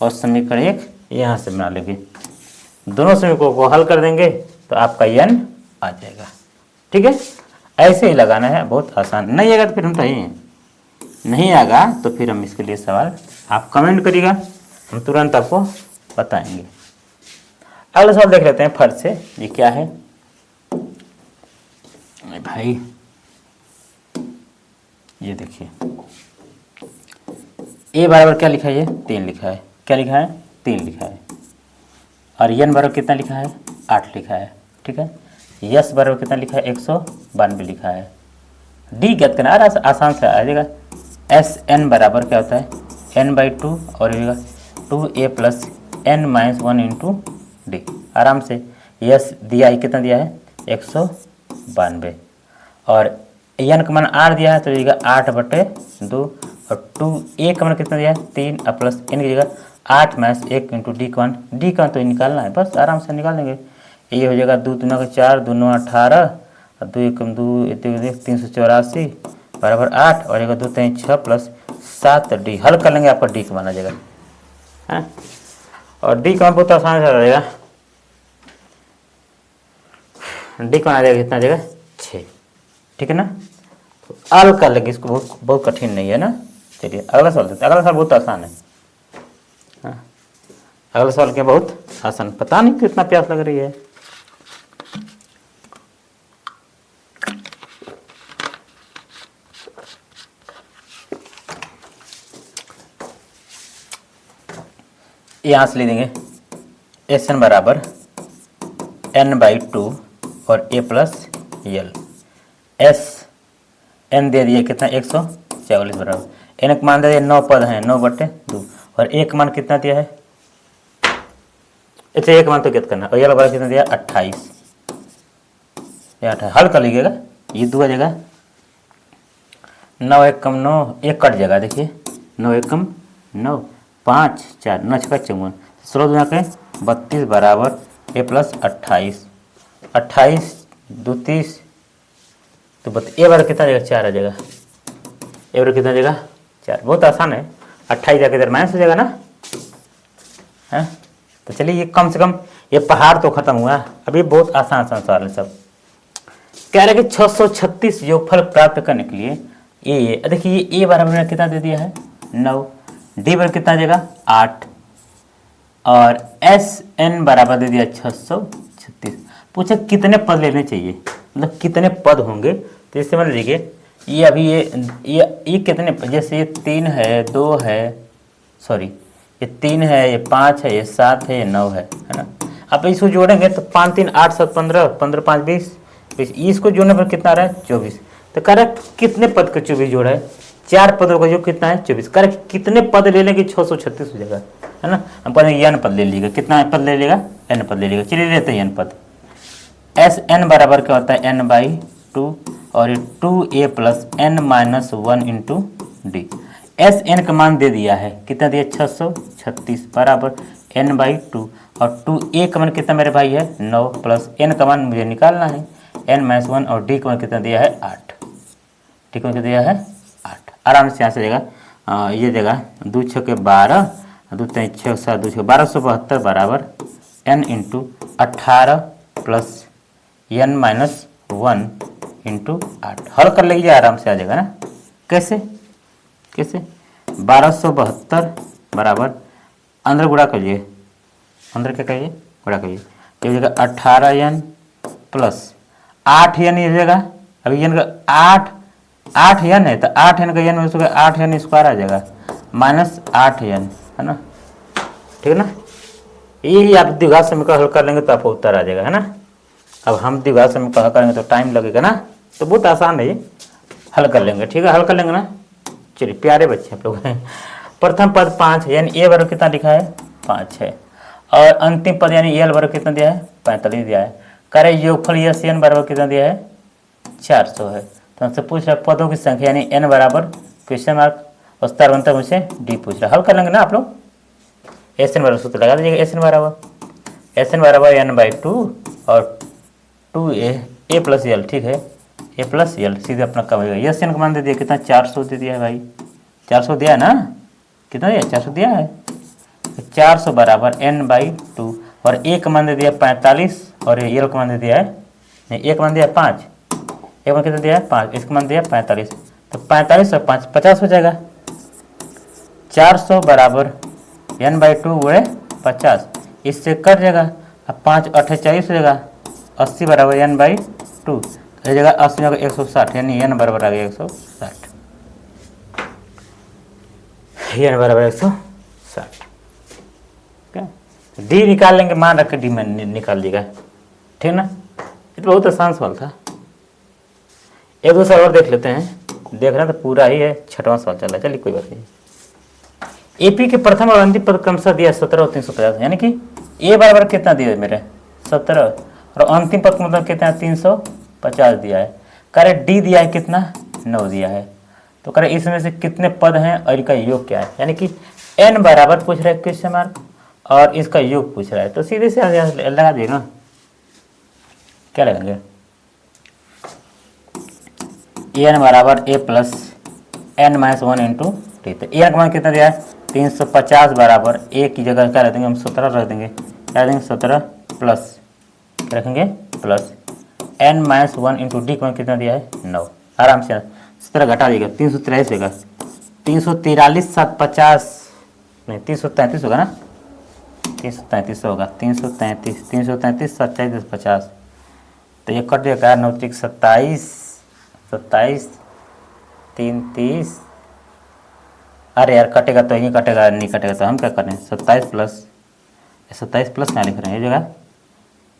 और समीकरण 1 यहाँ से बना लेंगे, दोनों समीकरणों को हल कर देंगे तो आपका n आ जाएगा। ठीक है, ऐसे ही लगाना है, बहुत आसान। नहीं आएगा तो फिर हम सही हैं, नहीं आएगा तो फिर हम इसके लिए सवाल आप कमेंट करिएगा, हम तुरंत आपको बताएंगे। अगला सवाल देख लेते हैं फर्स्ट से। ये क्या है भाई, ये देखिए a बराबर क्या लिखा है, ये 3 लिखा है। क्या लिखा है, 3 लिखा है। और n बराबर कितना लिखा है, 8 लिखा है। ठीक है, यस बराबर कितना लिखा है, 192 लिखा है। डी ज्ञात करना, आसान से आ जाएगा। एस एन बराबर क्या होता है, n/2 और 2a plus n-1 into D. आराम से यस दिया है, कितना दिया है 192 और n का मान 8 दिया है तो देगा 8/2 और 2a का मान कितना दिया है 3 और प्लस n की जगह 8-1 इंटू डी का मान तो निकालना है, बस आराम से निकाल देंगे। ये हो जाएगा 2 दूना 4, 2 9 18 और 2 1 2 384 बराबर 8 और 2 3 6 प्लस 7 डी। हल कर लेंगे, आपका डी का मान आ जाएगा है। और डी का मान बहुत आसान से आ जाएगा, डी का मान आ जाएगा कितना आ जाएगा 6। ठीक है ना, तो हल कर लेंगे इसको, बहुत कठिन नहीं है ना। चलिए अगला सवाल देते हैं। अगला सवाल बहुत आसान है हाँ। अगला सवाल क्या, बहुत आसान, पता नहीं कितना प्यास लग रही है। यहाँ से ले देंगे एस एन बराबर n/2 और a plus l. S n दे दिए कितना 144 बराबर n का मान दे दिया 9 पद हैं 9/2 और a का मान कितना दिया है, अच्छा एक मान तो ज्ञात करना और यल बराबर कितना दिया 28। हल कर लीजिएगा, ये 2 आ जाएगा 9 1 9, 1 कट जाएगा। देखिए 9 1 9, 5 4 9 6 54, 16 दूना करें 32 बराबर a प्लस 28, 28 2 30 तो ए बार कितना जाएगा 4 आ जाएगा, ए बार कितना जाएगा 4। बहुत आसान है, 28 जाकर इधर माइनस हो जाएगा ना है। तो चलिए ये कम से कम ये पहाड़ तो खत्म हुआ। अभी बहुत आसान सवाल है सब। कह रहे कि 636 योगफल प्राप्त करने के लिए ए, देखिए ये ए बराबर कितना दे दिया है 9, डी बराबर कितना देगा 8 और एस एन बराबर दे दिया 636। पूछा कितने पद लेने चाहिए, मतलब कितने पद होंगे। तो इससे मान लीजिए ये अभी ये कितने, जैसे ये 3 है 2 है, सॉरी ये 3 है, ये 5 है, ये 7 है, ये 9 है ना। अब इसको जोड़ेंगे तो 5 3 8 7 15, 15 5 20, इसको जोड़ने पर कितना आ रहा है 24। तो कह रहा है कितने पद का 24 जोड़ा है, 4 पदों का जो कितना है 24। कह रहा है कितने पद ले लेंगे 636 हो जाएगा है ना। हम पढ़ेंगे n पद ले लीजिएगा, कितना पद ले लेगा n पद ले लेगा। चलिए लेते हैं n पद। एस एन बराबर क्या होता है n/2 और ये 2a plus n-1 into d. S n का मान दे दिया है, कितना दिया 636 बराबर n/2 और 2a का मान कितना मेरे भाई है 9 प्लस n का मान मुझे निकालना है n-1 और डी का मान कितना दिया है 8। ठीक है, दिया है 8। आराम से यहाँ से देगा ये देगा 2 6 के 12, 2 3 6 7 2 6 1272 बराबर n into 18 plus n-1 into 8। हल कर लीजिए, आराम से आ जाएगा ना। कैसे कैसे 1272 बराबर अंदर गुणा करिए, अंदर क्या करिए गुणा करिए, ये हो जाएगा 18n प्लस 8n ये हो जाएगा। अभी n का 8n है तो 8n का n हो जाएगा 8n स्क्वायर आ जाएगा माइनस 8n है ना। ठीक है ना, यही आप द्विघात समीकरण हल कर लेंगे तो आपको उत्तर आ जाएगा है ना। अब हम द्विघात समीकरण हल करेंगे तो टाइम लगेगा ना, तो बहुत आसान है ये, हल कर लेंगे। ठीक है, हल कर लेंगे ना। चलिए प्यारे बच्चे आप लोग हैं। प्रथम पद 5 है, यानी ए बराबर कितना लिखा है 5 है और अंतिम पद यानी एल बराबर कितना दिया है 45 दिया है। कह रहे योगफल यस एन बराबर कितना दिया है 400 है। तो हमसे पूछ रहा है पदों की संख्या यानी एन बराबर क्वेश्चन मार्क और स्टार बनता मुझसे डी पूछ रहा है। हल कर लेंगे ना आप लोग। एस एन बराबर सूत्र लगा दीजिएगा, एस एन बराबर n/2 और 2a प्लस यल। ठीक है, a प्लस यल सीधे अपना कम होगा। यस एन का मान दे दिया कितना 400 दे दिया है भाई 400 दिया है ना, कितना दिया 400 दिया है। तो 400 बराबर n/2 और एक मान दे दिया 45 और ये का मान दे दिया है नहीं, एक मान दिया 5, एक मान कितना दिया है 5, इसका मान दिया 45, तो 45 और 5 50 हो जाएगा। 400 बराबर n/2 गुणे 50, इससे कट जाएगा। अब 5 48 हो जाएगा, 80 बराबर n/2 तो जगह 80 में 160 यानी n बराबर आ गया 160, n बराबर 160। डी निकाल लेंगे, मान रख के डी में निकाल देगा, ठीक ना। ये तो बहुत आसान सवाल था। एक दो सवाल और देख लेते हैं, देख रहे हैं तो पूरा ही है, 6वां सवाल चल रहा है, चलिए कोई बात नहीं। एपी के प्रथम और अंतिम पद क्रमशः दिया 17 और 350, यानी कि ए बराबर कितना दिया है मेरे 17 और अंतिम पद का मतलब कितना है 350 दिया है। करे डी दिया है कितना 9 दिया है, तो करे इसमें से कितने पद हैं और इनका योग क्या है, यानी कि n बराबर पूछ रहा है क्वेश्चन मार्क और इसका योग पूछ रहा है, तो सीधे से लगा देगा, क्या लगाएंगे n बराबर a plus n-1 into T. तो ए का मान कितना दिया है 350 बराबर ए की जगह क्या रख देंगे हम 17 रख देंगे, क्या देंगे 17 प्लस रखेंगे प्लस n-1 इंटू डी का मान कितना दिया है 9। आराम से 17 घटा देगा 343 देगा, 343 7 50 नहीं 333 होगा ना, 333 होगा, 333 27 50, तो ये कट देगा 9 27 27 3 30, अरे यार कटेगा तो यहीं कटेगा, नहीं कटेगा तो हम क्या करें 27 प्लस क्या लिख रहे हैं ये जगह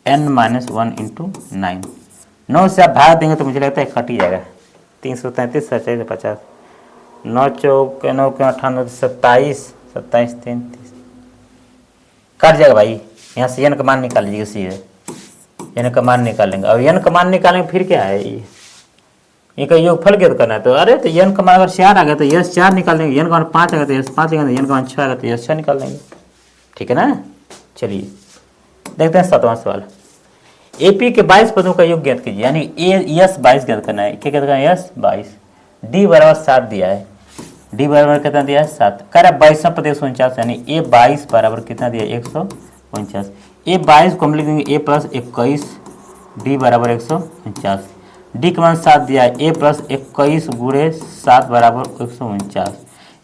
n-1 इंटू 9, 9 से आप भाग देंगे तो मुझे लगता है कट ही जाएगा। 333 27 50, 9 चौक 9 के 98 27 27 3 30 कट जाएगा भाई। यहाँ से n का मान निकाल लीजिए, सीधे n का मान निकालेंगे और n का मान निकालेंगे फिर क्या है ये का योगफल क्या करना है, तो अरे तो n का मान अगर 4 आ गया तो यस 4 निकाल देंगे, n का मान 5 आ गया तो यस 5 निकाल देंगे, n का मान 6 आ गया तो यस 6 निकाल देंगे, ठीक है ना। चलिए देखते हैं 7वां सवाल। एपी के 22 पदों का योग ज्ञात कीजिए, यानी यस 22 ज्ञात करना है, क्या ज्ञात करना है यस 22, डी बराबर 7 दिया है, डी बराबर कितना दिया है 7, कह रहा है 22 पद 149, यानी ए 22 बराबर कितना दिया है 149, ए 22 को हम लिख देंगे ए प्लस 21, डी बराबर 149, डी का मान 7 दिया है, ए प्लस 21 गुणे 7 बराबर 149,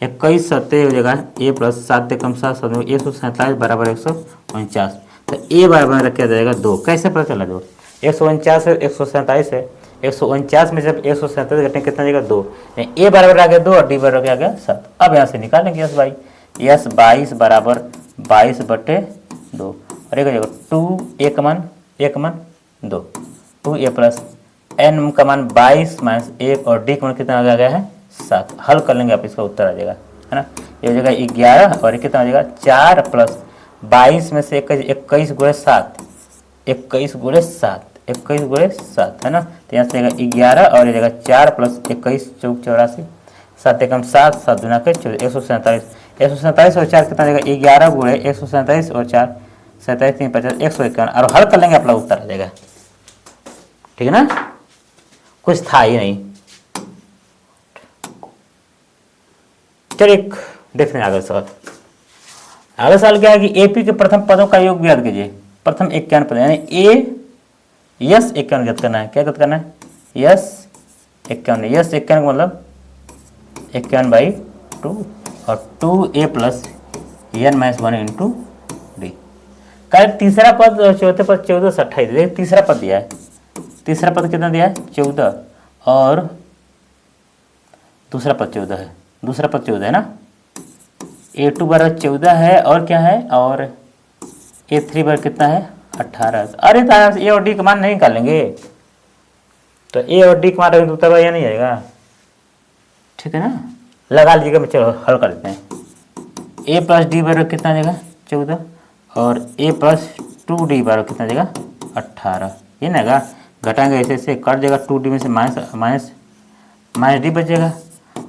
21 7 हो जाएगा ए प्लस 7 कम 7 147 बराबर 149, तो ए बराबर रखा जाएगा 2। कैसे पता चला 2, 149 है 147 है, 149 में जब 147 घटने कितना जाएगा 2, ए बराबर आ गया 2 और डी बराबर आ गया 7। अब यहाँ से निकालेंगे यस 22 बराबर 22/2 और एक हो जाएगा 2 ए का मान 2, 2 ए प्लस n का मान 22 माइनस 1 और डी का मान कितना आ गया है 7। हल कर लेंगे आप, इसका उत्तर आ जाएगा, है ना। ये हो जाएगा 11 और कितना हो जाएगा 4 प्लस 22 में से 21 गुणे 7, 21 गुणे 7 है ना, तो यहाँ से जाएगा 11 और ये जाएगा 4 प्लस 21 चौक 84, 7 एकम 7 7 दूना के 147 और 4 कितना जाएगा 11 गुणे 147 और 4 27 3 50 151 और हल कर लेंगे अपना उत्तर आ जाएगा, ठीक है ना। कुछ था ही नहीं। चलिए देखते हैं आगे सवाल। अगला सवाल क्या है कि एपी के प्रथम पदों का योग ज्ञात कीजिए। प्रथम 51 पद यानी ए यस 51 ज्ञात करना है, क्या ज्ञात करना है यस 51, यस 51 का मतलब 51/2 और 2a plus n-1 into D. Correct तीसरा पद और चौथे पद 14 से 28, देखिए तीसरा पद दिया है, तीसरा पद कितना दिया है 14 और दूसरा पद 14 है, दूसरा पद 14 है ना, a2 बराबर 14 है और क्या है और a3 बराबर कितना है 18। अरे तो ए और डी का मान नहीं निकालेंगे, तो ए और डी का मान रखेंगे तो यह नहीं आएगा, ठीक है ना। लगा लीजिएगा, चलो हल कर देते हैं। ए प्लस डी बराबर कितना देगा 14 और ए प्लस 2d बराबर कितना देगा 18, ये ना घटाएंगे ऐसे ऐसे कट जाएगा, 2d में से माइनस डी बचेगा,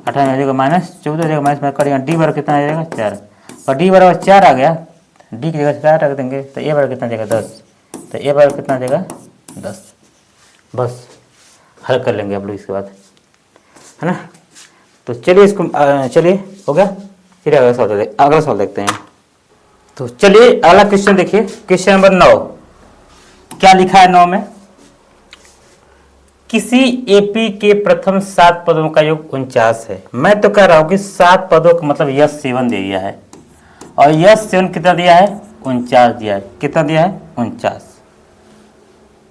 18 में जाएगा -14 जाएगा माइनस में करेगा, डी बराबर कितना आ जाएगा 4 और डी बराबर 4 आ गया, डी की जगह 4 रख देंगे तो ए बराबर कितना जाएगा 10, तो ए बराबर कितना जाएगा 10। बस हल कर लेंगे आप लोग इसके बाद, है ना। तो चलिए इसको चलिए हो गया। फिर अगला सवाल देखते हैं। तो चलिए अगला क्वेश्चन देखिए, क्वेश्चन नंबर 9। क्या लिखा है 9 में? किसी एपी के प्रथम 7 पदों का योग 49 है। मैं तो कह रहा हूं कि 7 पदों का मतलब यस 7 दे दिया है, और यस 7 कितना दिया है? 49 दिया है। कितना दिया है? 49।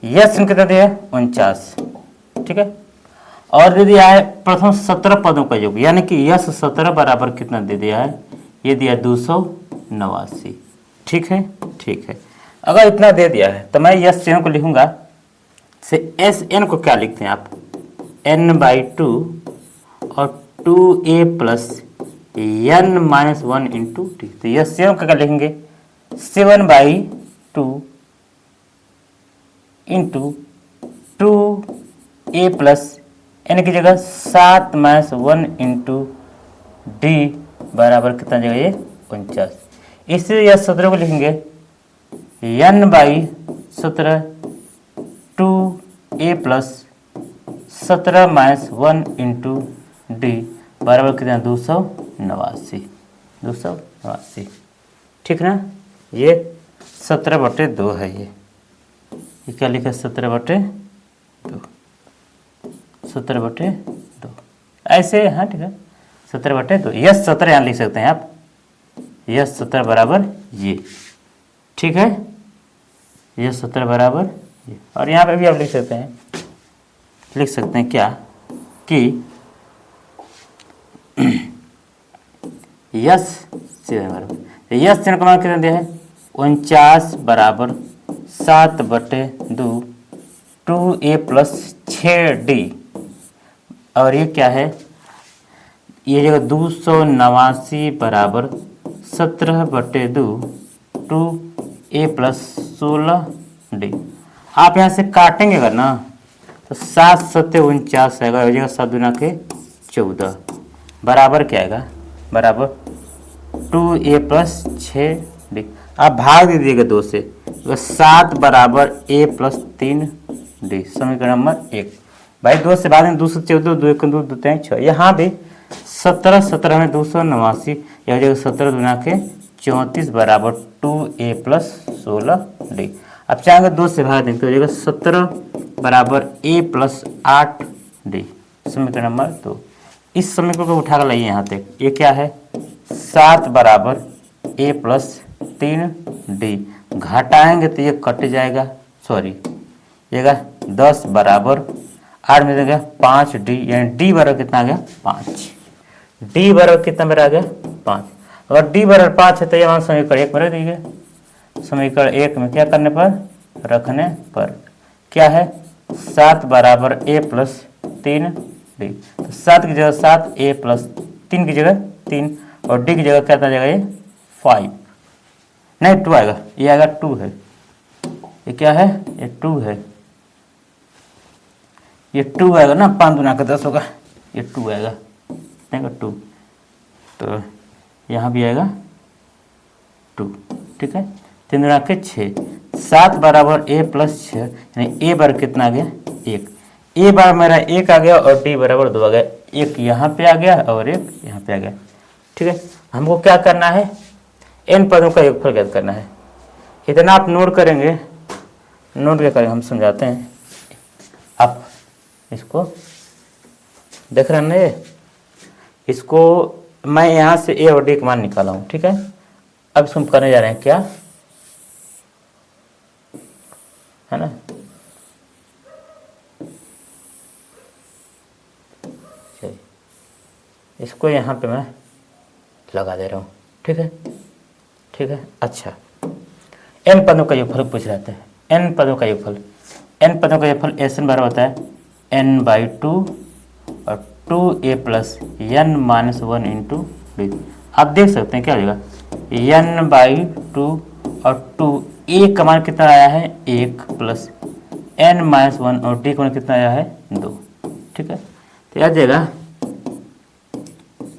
यस 7 कितना दिया है? 49, ठीक है। और दे दिया है प्रथम 17 पदों का योग, यानी कि यस 17 बराबर कितना दे दिया है? ये दिया 289। ठीक है, ठीक है। अगर इतना दे दिया है तो मैं यस 7 को लिखूंगा से एस एन को क्या लिखते हैं आप? n/2 और 2a plus n-1 into T. तो यह 7 का क्या लिखेंगे? 7/2 इंटू 2a प्लस n की जगह 7-1 इंटू डी बराबर कितना जगह? ये 49। इसलिए यह 17 को लिखेंगे n/17 2a plus 17-1 into D बराबर कितना? 289। ठीक ना? ये 17/2 है। ये क्या लिखा? 17/2, 17/2 ऐसे। हाँ ठीक है, 17/2। यस 17 यहाँ लिख सकते हैं आप। यस 17 बराबर ये, ठीक है। यस 17 बराबर, और यहाँ पे भी आप लिख सकते हैं क्या कि यस 7 बराबर, यस 7 का मान कितना दिया है? 49 बराबर 7/2 2a प्लस 6d, और ये क्या है? ये जगह 289 बराबर 17/2 2a प्लस 16d। आप यहाँ से काटेंगे अगर ना तो 7-7 आएगा, हो जाएगा 7×14 बराबर क्या आएगा? बराबर 2a प्लस 6d। आप भाग दे दीजिएगा 2 से, तो 7 बराबर a प्लस 3d। समीकरण नंबर 1। भाई 2 से भाग दें, 2 से 14, 2 1 2 2 3 6। यहाँ भी 17 में 289, यह हो जाएगा 17×34 बराबर 2a प्लस 16d। अब चाहेंगे 2 से भाग दें तो हो जाएगा 17 बराबर a प्लस 8d। समीकरण नंबर 2। इस समीकरण को उठाकर लाइए यहाँ तक। ये क्या है? 7 बराबर a प्लस 3d। घटाएंगे तो ये कट जाएगा, सॉरी ये 10 बराबर 8 में देगा 5d, यानी d बराबर कितना आ गया? 5। d बराबर कितना मेरा आ गया? 5। अगर d बराबर 5 है तो ये मान समीकरण 1 में रख दीजिए। समीकरण 1 में क्या करने पर? रखने पर क्या है? 7 बराबर a प्लस 3d। तो 7 की जगह 7, a प्लस 3 की जगह 3, और d की जगह क्या आ जाएगा? ये 5 नहीं 2 आएगा। ये आएगा 2 है। ये क्या है? ये 2 है। ये 2 आएगा ना, 5 दूना का 10 होगा। ये 2 आएगा, नहीं 2। तो यहाँ भी आएगा 2, ठीक है। 3 दूना के 6, 7 बराबर a प्लस 6, यानी a बराबर कितना आ गया? 1। a बराबर मेरा 1 आ गया और d बराबर 2 आ गया। 1 यहाँ पे आ गया और 1 यहाँ पे आ गया, ठीक है। हमको क्या करना है? n पदों का योगफल ज्ञात करना है। इतना आप नोट करेंगे। नोट क्या करेंगे हम समझाते हैं। आप इसको देख रहे हैं ना, ये इसको मैं यहाँ से a और d का मान निकाला हूँ, ठीक है। अब इसको हम करने जा रहे हैं, क्या है ना? इसको यहाँ पे मैं लगा दे रहा हूँ, ठीक है, ठीक है। अच्छा, n पदों का योगफल पूछ रहे थे। n पदों का योगफल, n पदों का योगफल एस बराबर होता है n/2 और 2a plus n-1 into d. आप देख सकते हैं क्या हो जाएगा? n/2 और 2a का मान कितना आया है? 1 प्लस n-1 और d का मान कितना आया है? 2, ठीक है। तो याद जाएगा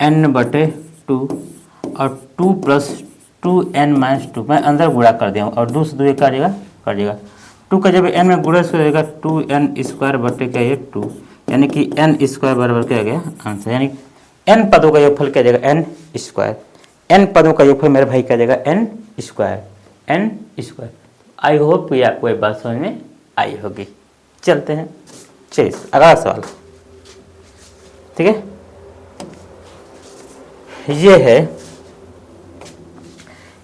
n/2 और 2 प्लस 2n-2। मैं अंदर गुणा कर दिया हूँ और 2 से 2 क्या जाएगा? कट जाएगा। 2 का जब n में गुणा हो जाएगा 2n² बटे क्या? ये 2, यानी कि n² बराबर क्या आ गया? आंसर। यानी n पदों का योगफल क्या जाएगा n स्क्वायर, n पदों का योगफल मेरे भाई क्या जाएगा n square, n square. I hope ये आपको ये बात समझ में आई होगी। चलते हैं, चलिए अगला सवाल, ठीक है। ये है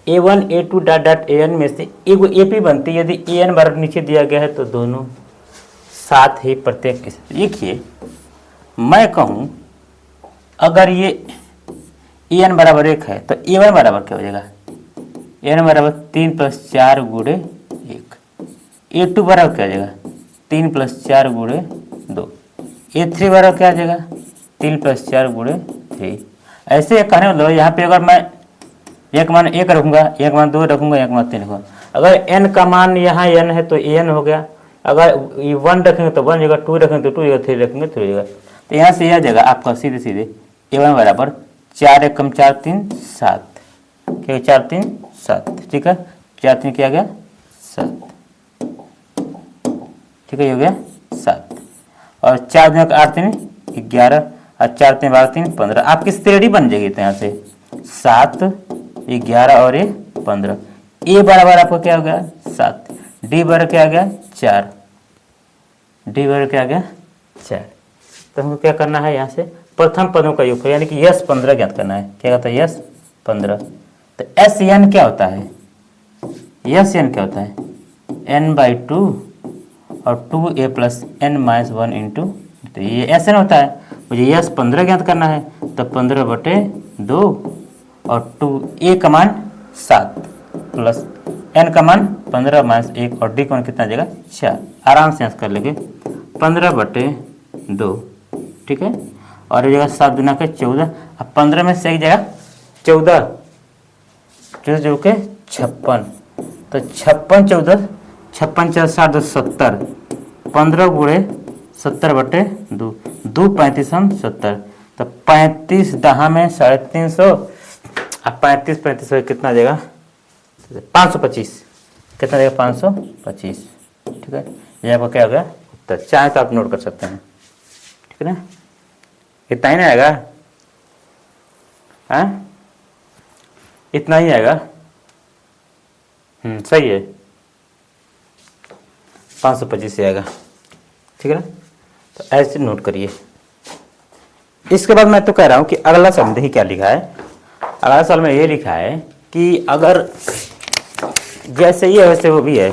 a1 a2 dot dot an में से एगो ap बनती है। यदि an बराबर नीचे दिया गया है तो दोनों साथ ही प्रत्येक। देखिए मैं कहूँ अगर ये an बराबर 1 है तो a1 बराबर क्या हो जाएगा, a1 बराबर 3 + 4 गुणे 1, a2 बराबर क्या हो जाएगा 3 + 4 गुणे 2, a3 बराबर क्या आ जाएगा 3 + 4 गुणे 3। ऐसे कहने मतलब यहाँ पे अगर मैं एक मान 1 रखूँगा, एक मान 2 रखूँगा, एक मान 3 रखूँगा, अगर n का मान यहाँ n है तो an हो गया, अगर 1 रखेंगे तो 1 जगह, 2 रखेंगे तो 2 जगह, 3 रखेंगे 3 जगह। तो यहाँ से यह जगह आपका सीधे सीधे a1 बराबर 4 एकम 4 3 7, क्या 4 3 7, ठीक है, 4 3 क्या गया 7, ठीक है, ये हो गया 7, और 4 2 8 3 11, और 4 3 12 3 15, आपकी श्रेणी बन जाएगी। तो यहाँ से 7 11 और ये 15, ए बराबर आपका क्या हो गया 7, डी बराबर क्या आ गया 4, डी बराबर क्या आ गया 4। तो हमको क्या करना है यहाँ से प्रथम पदों का योग यानी कि यस 15 ज्ञात करना है। क्या कहता है यस 15। तो एस एन क्या होता है, यस एन क्या होता है n/2 और 2a + n-1 इंटू, तो ये एस एन होता है। मुझे यस 15 ज्ञात करना है तो 15/2 और 2a का मान 7 प्लस n का मान 15 - 1 और d का मान कितना आ जाएगा 4। आराम से कर लेंगे 15/2, ठीक है, और ये जगह 7 दूना के 14, अब 15 में से एक जगह 14 जो के 56, तो 56 14 56 4 7 70, 15 गुणे 70/2, 2 35 हम 70, तो 35 दहा में 350, अब 35 35 कितना आ जाएगा 525, कितना देगा 525, ठीक है। ये आपका क्या हो गया उत्तर। चाहे तो आप नोट कर सकते हैं, ठीक है ना, इतना ही नहीं आएगा, हाँ इतना ही आएगा, सही है 525 से आएगा, ठीक है ना। तो ऐसे नोट करिए। इसके बाद मैं तो कह रहा हूँ कि अगला सवाल देखिए क्या लिखा है। अगला सवाल में ये लिखा है कि अगर जैसे ये वैसे वो भी है,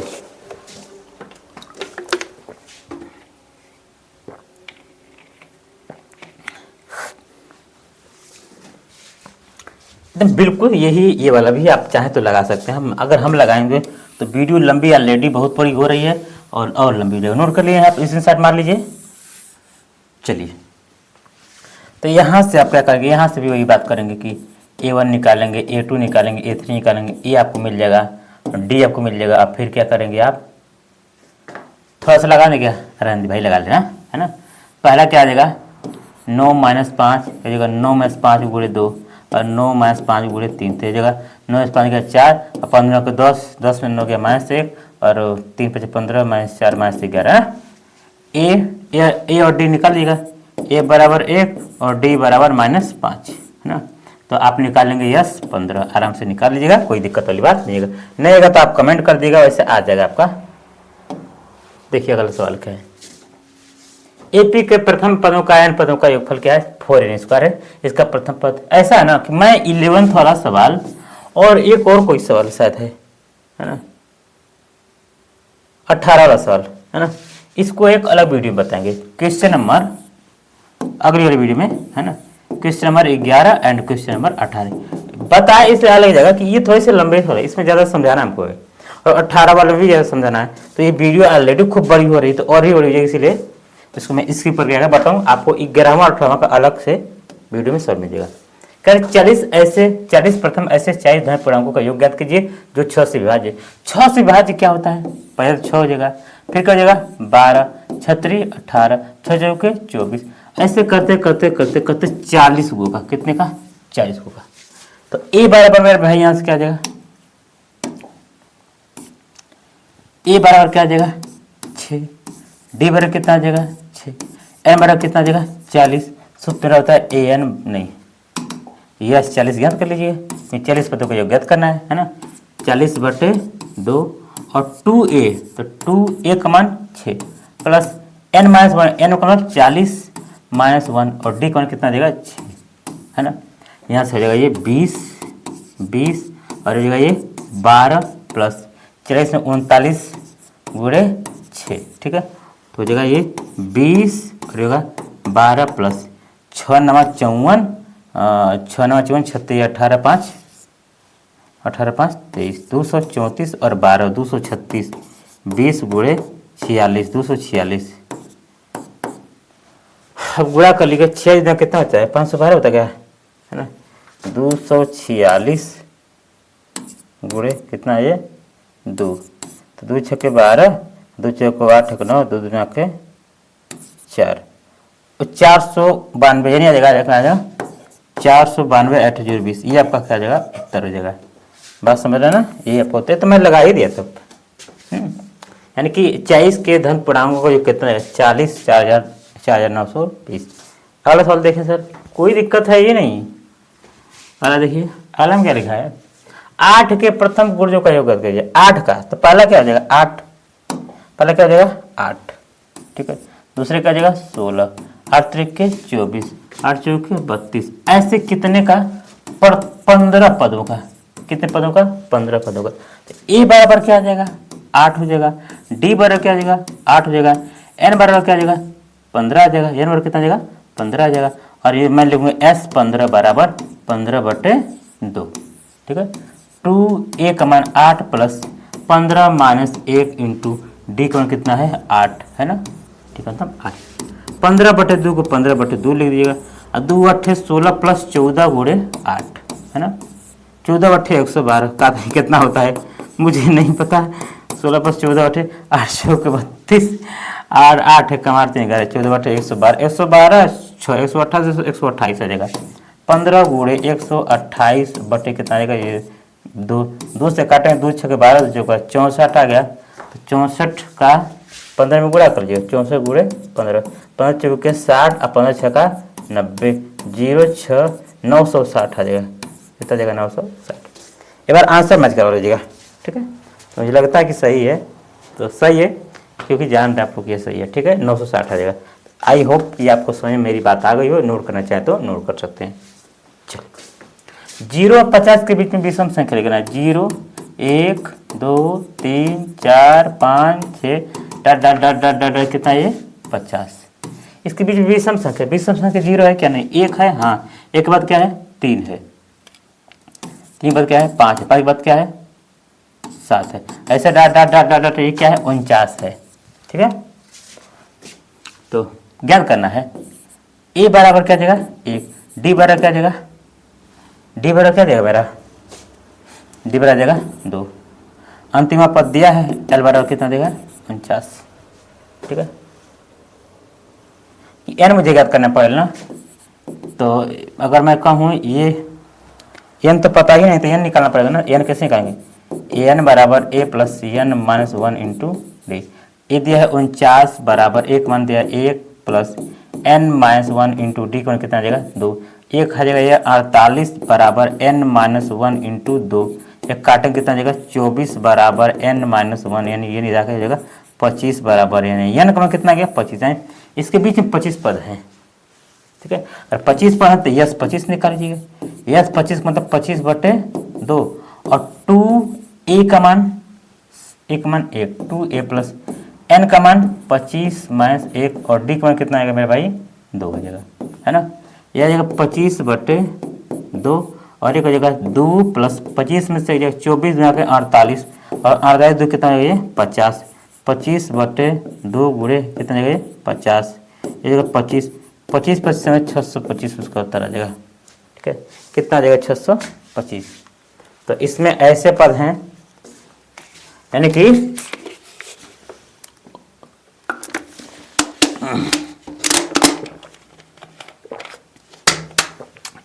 एकदम बिल्कुल यही, ये वाला भी आप चाहे तो लगा सकते हैं। हम अगर हम लगाएंगे तो वीडियो लंबी ऑलरेडी बहुत बड़ी हो रही है और लंबी हो, नोट कर लिए आप, इस साइड मार लीजिए। चलिए तो यहाँ से आप क्या करेंगे, यहाँ से भी वही बात करेंगे कि a1 निकालेंगे, a2 निकालेंगे, a3 निकालेंगे, a आपको मिल जाएगा और d आपको मिल जाएगा। अब फिर क्या करेंगे आप थोड़ा सा लगा देंगे, रहने भाई लगा लेना, है ना। पहला क्या आ जाएगा 9 - 5 हो जाएगा, 9 - 5 गुणे 2 और 9 - 5 गुणे 3, तो जगह 9 - 5 का 4 और 15 को 10, 10 में 9 गया -1 और 3 × 5 = 15 -4 -11। ए और डी निकाल लीजिएगा, ए बराबर 1 और डी बराबर -5, है ना। तो आप निकालेंगे यस 15, आराम से निकाल लीजिएगा, कोई दिक्कत वाली बात नहीं है। नहीं होगा तो आप कमेंट कर दीजिएगा, वैसे आ जाएगा आपका। देखिए अगला सवाल क्या है, एपी के प्रथम पदों का n पदों का योगफल क्या है 4n² है। इसका प्रथम पद ऐसा है ना कि मैं 11th वाला सवाल और एक और कोई सवाल शायद है ना 18 वाला सवाल, है ना, इसको एक अलग वीडियो में बताएंगे। क्वेश्चन नंबर अगली वाली वीडियो में, है ना, question number 11 and question number 18 बताए, इसलिए अलग जगह कि ये थोड़े से लंबे हो रहे, इसमें ज़्यादा समझाना हमको है और 18 वाला भी ज़्यादा समझाना है। तो ये वीडियो ऑलरेडी खूब बड़ी हो रही है, तो और ही बड़ी हो जाएगी, इसलिए इसको मैं इसकी प्रक्रिया बताऊँ आपको। 11वां 18वां का अलग से वीडियो में सब मिलेगा। कह 40 प्रथम ऐसे 40 धन पूर्णांकों का योग ज्ञात कीजिए जो 6 से विभाज्य। 6 से विभाज्य क्या होता है, पहले तो 6 हो जाएगा, फिर क्या हो जाएगा 12, 36 18, 6 जो के 24, ऐसे करते करते करते करते 40 होगा। कितने का 40 होगा। तो ए बराबर मेरे भाई यहाँ से क्या आ जाएगा, ए बराबर क्या आ जाएगा 6, डी बराबर कितना आ जाएगा 6, एम बराबर कितना आ जाएगा 40, सूत्र मेरा होता है ए एन, नहीं यस 40 ज्ञात कर लीजिए, 40 पदों को ज्ञात करना है ना। 40/2 और 2a, तो 2a का मान 6 प्लस n माइनस 1, n का मान 40 माइनस 1 और d का मान कितना देगा 6, है ना। यहाँ से हो जाएगा ये 20 और हो जाएगा ये 12 प्लस 40 में 39 गुणे 6, ठीक है। तो हो जाएगा ये 20 और होगा 12 प्लस 6 नवा 54, 6 नवा 54, 36, 18 5 23, 234 और 12 236, 20 गुणे 46, 246। अब गुणा कर लीजिए, 6 दिन कितना होता है 512 होता क्या है ना। 246 गुणे कितना है ये 2, तो 2 6 के 12, 2 4 को 8 9, 2 2 के 4, 492 यानी आ जाएगा 492 8 0 20, ये आपका क्या जाएगा उत्तर हो जाएगा। बात समझ रहे ना, ये आप होते तो मैं लगा ही दिया तब। यानी कि 40 के धन पूर्णांकों को कितना है 40, 4920। अगला सवाल देखें सर, कोई दिक्कत है ये नहीं। अगला देखिए, अगला में क्या लिखा है 8 के प्रथम गुणजों का योग कीजिए। 8 का तो पहला क्या हो जाएगा 8, पहला क्या हो जाएगा 8, ठीक है। दूसरे का जाएगा 16, 8 त्रिक के 24, 8 चौक के 32, ऐसे कितने का 15 पदों का, कितने पदों का 15 पदों का। तो ए बराबर क्या आ जाएगा 8 हो जाएगा, डी बराबर क्या आ जाएगा 8 हो जाएगा, एन बराबर क्या आ जाएगा 15 आ जाएगा, एन बराबर कितना आ जाएगा 15 आ जाएगा। और ये मैं लिखूंगा एस 15 बराबर 15/2, ठीक है। 2a का मान 8 प्लस 15 माइनस 1 इंटू डी का मान कितना है 8, है ना, ठीक है। मतलब 8, 15/2 को 15/2 लिख दीजिएगा, और 2 8 16 प्लस 14 गुणे 8, है ना। 14 8 112 का कितना होता है मुझे नहीं पता। 16 प्लस 14 8 832 और 8 का मारते हैं 11, 14 8 112, 112 128 128 आ जाएगा। 15 गुणे 128 बटे कितना आएगा ये 2 से काटेंगे, 2 6 12 जो का 64 आ गया। तो 64 का 15 में गुणा कर लीजिए, 64 गुणे 15, 15 चौके के 60 और 15 6 का 90, 0 6 960 आ जाएगा, कितना जाएगा 960। एक बार आंसर मैच करवा लीजिएगा, ठीक है। तो मुझे लगता है कि सही है, तो सही है क्योंकि जान रहे आप लोग ये सही है, ठीक है। 960 आ जाएगा। आई होप कि आपको समझ में मेरी बात आ गई हो, नोट करना चाहे तो नोट कर सकते हैं। चलो 0 और 50 के बीच में विषम संख्या लिखना है। 0 1 2 3 4 5 6 डट डट डट डट डट डट कितना ये 50। इसके बीच में विषम संख्या, विषम संख्या 0 है क्या नहीं 1 है, हाँ 1 के बाद क्या है 3 है, 3 के बाद क्या है 5 है, 5 के बाद क्या है 7 है, ऐसे डट डट डट डट डट ये क्या है 49 है, ठीक है। तो ज्ञात करना है ए बराबर क्या देगा 1, डी बराबर क्या देगा, डी बराबर क्या देगा मेरा, डी बराबर देगा 2, अंतिम पद दिया है एल बराबर कितना देगा 49, ठीक है। एन मुझे ज्ञात करना पड़ेगा ना, तो अगर मैं कहूँ ये एन तो पता ही नहीं, तो एन निकालना पड़ेगा ना। एन कैसे निकालेंगे, एन बराबर a plus n minus 1 into d. A दिया है 49 बराबर 1 मान दिया 1 plus n minus 1 into d को कितना आ जाएगा 2, 1 आ जाएगा ये 48 बराबर एन माइनस 1 इंटू 2, एक काटेंगे कितना आ जाएगा 24 बराबर एन माइनस 1, यानी ये नहीं रखा जाएगा 25 बराबर एन का कितना गया 25 है। इसके बीच में 25 पद हैं, ठीक है। और 25 पद है तो यस 25 निकाल लीजिएगा, यस 25 मतलब 25/2 और 2a का मान 1 2a प्लस n का मान 25 माइनस 1 और d का मान कितना आएगा मेरे भाई 2 हो जाएगा, है ना। यह आ जाएगा 25/2 और एक हो जाएगा 2 प्लस 25 में से 24 में आकर 48 और 48 2 कितना आएगा ये 50, 25/2 गुणे कितना आएगा ये 50, ये जगह 25 25 25 में 625 उसका उत्तर आ जाएगा, ठीक है। कितना आ जाएगा 625। तो इसमें ऐसे पद हैं यानी कि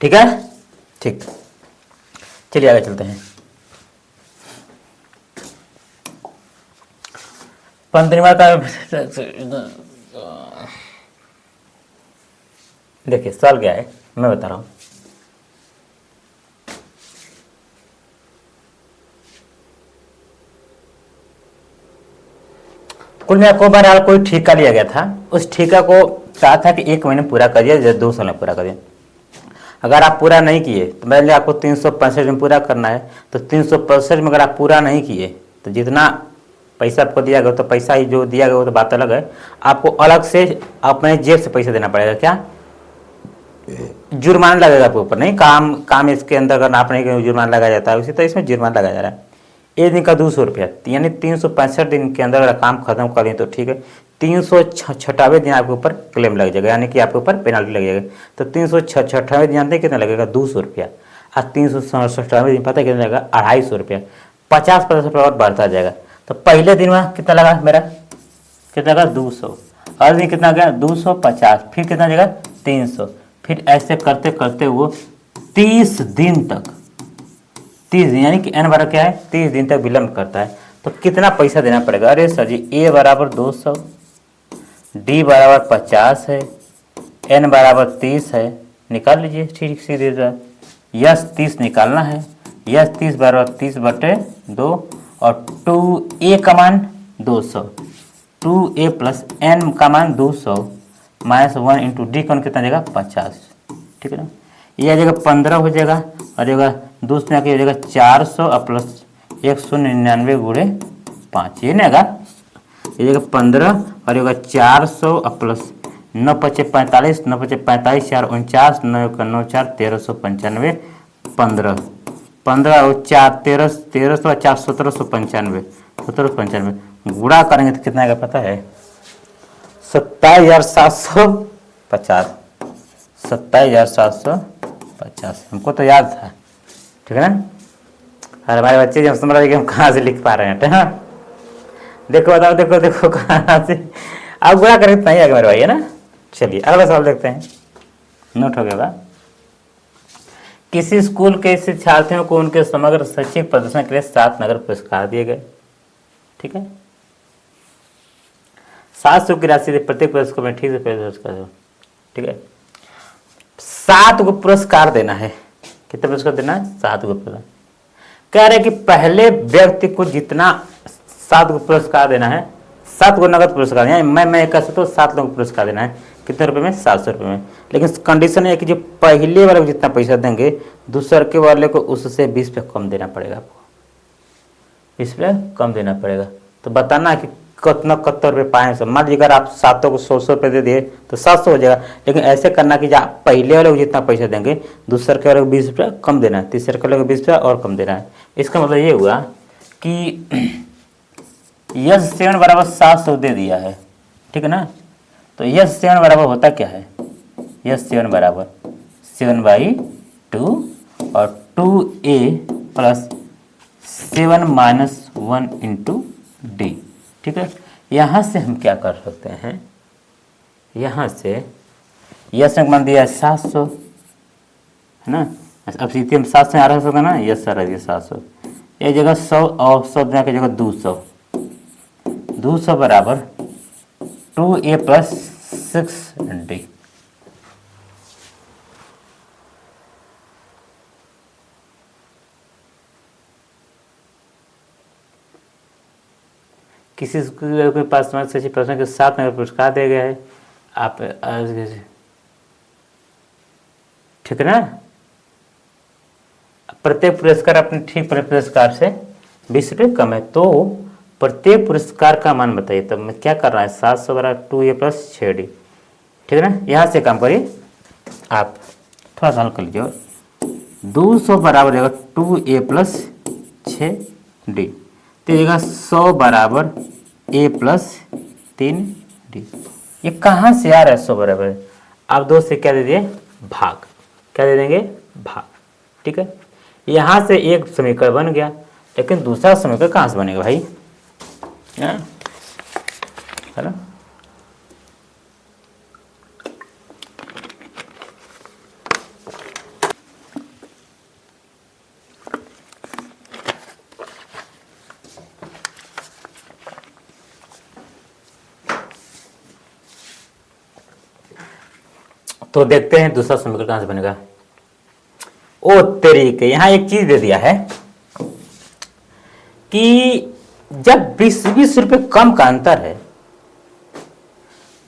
ठीक है, ठीक। चलिए आगे चलते हैं। 15वां का देखिए सवाल क्या है, मैं बता रहा हूँ। कुल में आपको बहरहाल कोई ठेका लिया गया था, उस ठेका को कहा था कि 1 महीने पूरा करिए या 2 साल में पूरा करिए। अगर आप पूरा नहीं किए तो मान लिया आपको 365 में पूरा करना है, तो 365 में अगर आप पूरा नहीं किए तो जितना पैसा आपको दिया गया तो पैसा ही जो दिया गया वो तो बात अलग है, आपको अलग से अपने जेब से पैसा देना पड़ेगा। क्या जुर्माना लगेगा आपके ऊपर, नहीं काम काम इसके अंदर अगर आप नहीं जुर्माना लगाया जाता है, उसी तरह इसमें जुर्माना लगाया जा रहा है। 1 दिन का 200 रुपया, यानी 365 दिन के अंदर अगर काम खत्म करें तो ठीक है, 366वें दिन आपके ऊपर क्लेम लग जाएगा, यानी कि आपके ऊपर पेनल्टी लग जाएगा। तो 366वें दिन जानते हैं कितना लगेगा, 200 रुपया। और 367वें दिन पता है कितना लगेगा, 250 रुपया। 50% और बढ़ता जाएगा। तो पहले दिन में कितना लगा मेरा, कितना लगा 200, और दिन कितना गया 250, फिर कितना जगह 300, फिर ऐसे करते करते वो 30 दिन तक, 30 दिन यानी कि n बराबर क्या है 30 दिन तक विलम्ब करता है। तो कितना पैसा देना पड़ेगा, अरे सर जी a बराबर 200, d बराबर 50 है, n बराबर 30 है, निकाल लीजिए ठीक सीधे यस 30 निकालना है, यस 30 बराबर 30/2 और 2a का मान 200, 2a प्लस n का मान 200 -1 इंटू डी कौन कितना जाएगा 50, ठीक है ना। ये आ जाएगा 15 हो जाएगा, और जाएगा दूसरे हो जाएगा 400 और प्लस 199 गुणे 5, ये नहीं आएगा, ये जगह 15 और ये 400 और प्लस 9 पचे 45, 9 पचे 45, 4 49, 9 का 9 4 1395, 15 15 और 4 1300 और 4 1795, 1795 गुणा करेंगे तो कितना आएगा पता है 27,750, 27,750 हमको तो याद था, ठीक है ना। और हमारे बच्चे जब समझ रहे कि हम कहाँ से लिख पा रहे हैं, हाँ देखो बताओ, देखो देखो कहाँ से आप गुणा करें इतना ही आगे मेरे भाई, है ना। चलिए अगला सवाल देखते हैं, नोट हो गया। किसी स्कूल के शिक्षार्थियों को उनके समग्र शैक्षिक प्रदर्शन के लिए 7 नगद पुरस्कार दिए गए, ठीक है। 700 की राशि से प्रत्येक पुरस्कार में ठीक से पुरस्कार दो, ठीक है। 7 को पुरस्कार देना है, कितने पुरस्कार देना है 7 को पुरस्कार। कह रहे कि पहले व्यक्ति को जितना 7 को पुरस्कार देना है, 7 को नगद पुरस्कार, यानी मैं कह सकता हूँ 7 लोगों को पुरस्कार देना है, कितने रुपए में 700 रुपये में। लेकिन कंडीशन है कि जो पहले वाले को जितना पैसा देंगे दूसरे के वाले को उससे 20 पे कम देना पड़ेगा, आपको 20 पे कम देना पड़ेगा। तो बताना कि कितना 71 रुपये पाए सब। मान लीजिए अगर आप 7 को 100 रुपये दे दिए तो 700 हो जाएगा, लेकिन ऐसे करना कि आप पहले वाले को जितना पैसा देंगे दूसरे के वाले को 20 रुपया कम देना है, तीसरे के वाले को 20 रुपया और कम देना है। इसका मतलब ये हुआ कि यस 7 बराबर 700 दे दिया है, ठीक है ना। तो यस 7 बराबर होता क्या है, यस 7 बराबर 7/2 और 2a प्लस 7 - 1 इंटू डी, ठीक है। यहाँ से हम क्या कर सकते हैं, यहाँ से यस का मान दिया है 700, है ना। अब सीधे हम 7 से आ रहा सकता ना, यस सर है 700, ये जगह 100 और 100 देने की जगह 200, 200 बराबर 2a प्लस 6d, किसी के पास सच्ची प्रश्न के साथ में पुरस्कार दिया गया है, आप ठीक है ना। प्रत्येक पुरस्कार अपने ठीक पुरस्कार से 20 रुपये कम है, तो प्रत्येक पुरस्कार का मान बताइए। तब मैं क्या कर रहा है 700 बराबर 2a प्लस 6d, ठीक है ना। यहाँ से काम करिए आप, थोड़ा सा हल कर लीजिए। 200 बराबर रहेगा 2a प्लस 6d, तो रहेगा 100 बराबर a प्लस 3d। ये कहाँ से आ रहा है 100 बराबर, आप 2 से क्या दे दिए भाग, क्या दे देंगे भाग, ठीक है। यहाँ से एक समीकरण बन गया, लेकिन दूसरा समीकरण कहाँ से बनेगा भाई, है ना। तो देखते हैं दूसरा समीकरण कहां से बनेगा। ओ तरीके, यहां एक चीज दे दिया है कि जब 20-20 रुपए कम का अंतर है,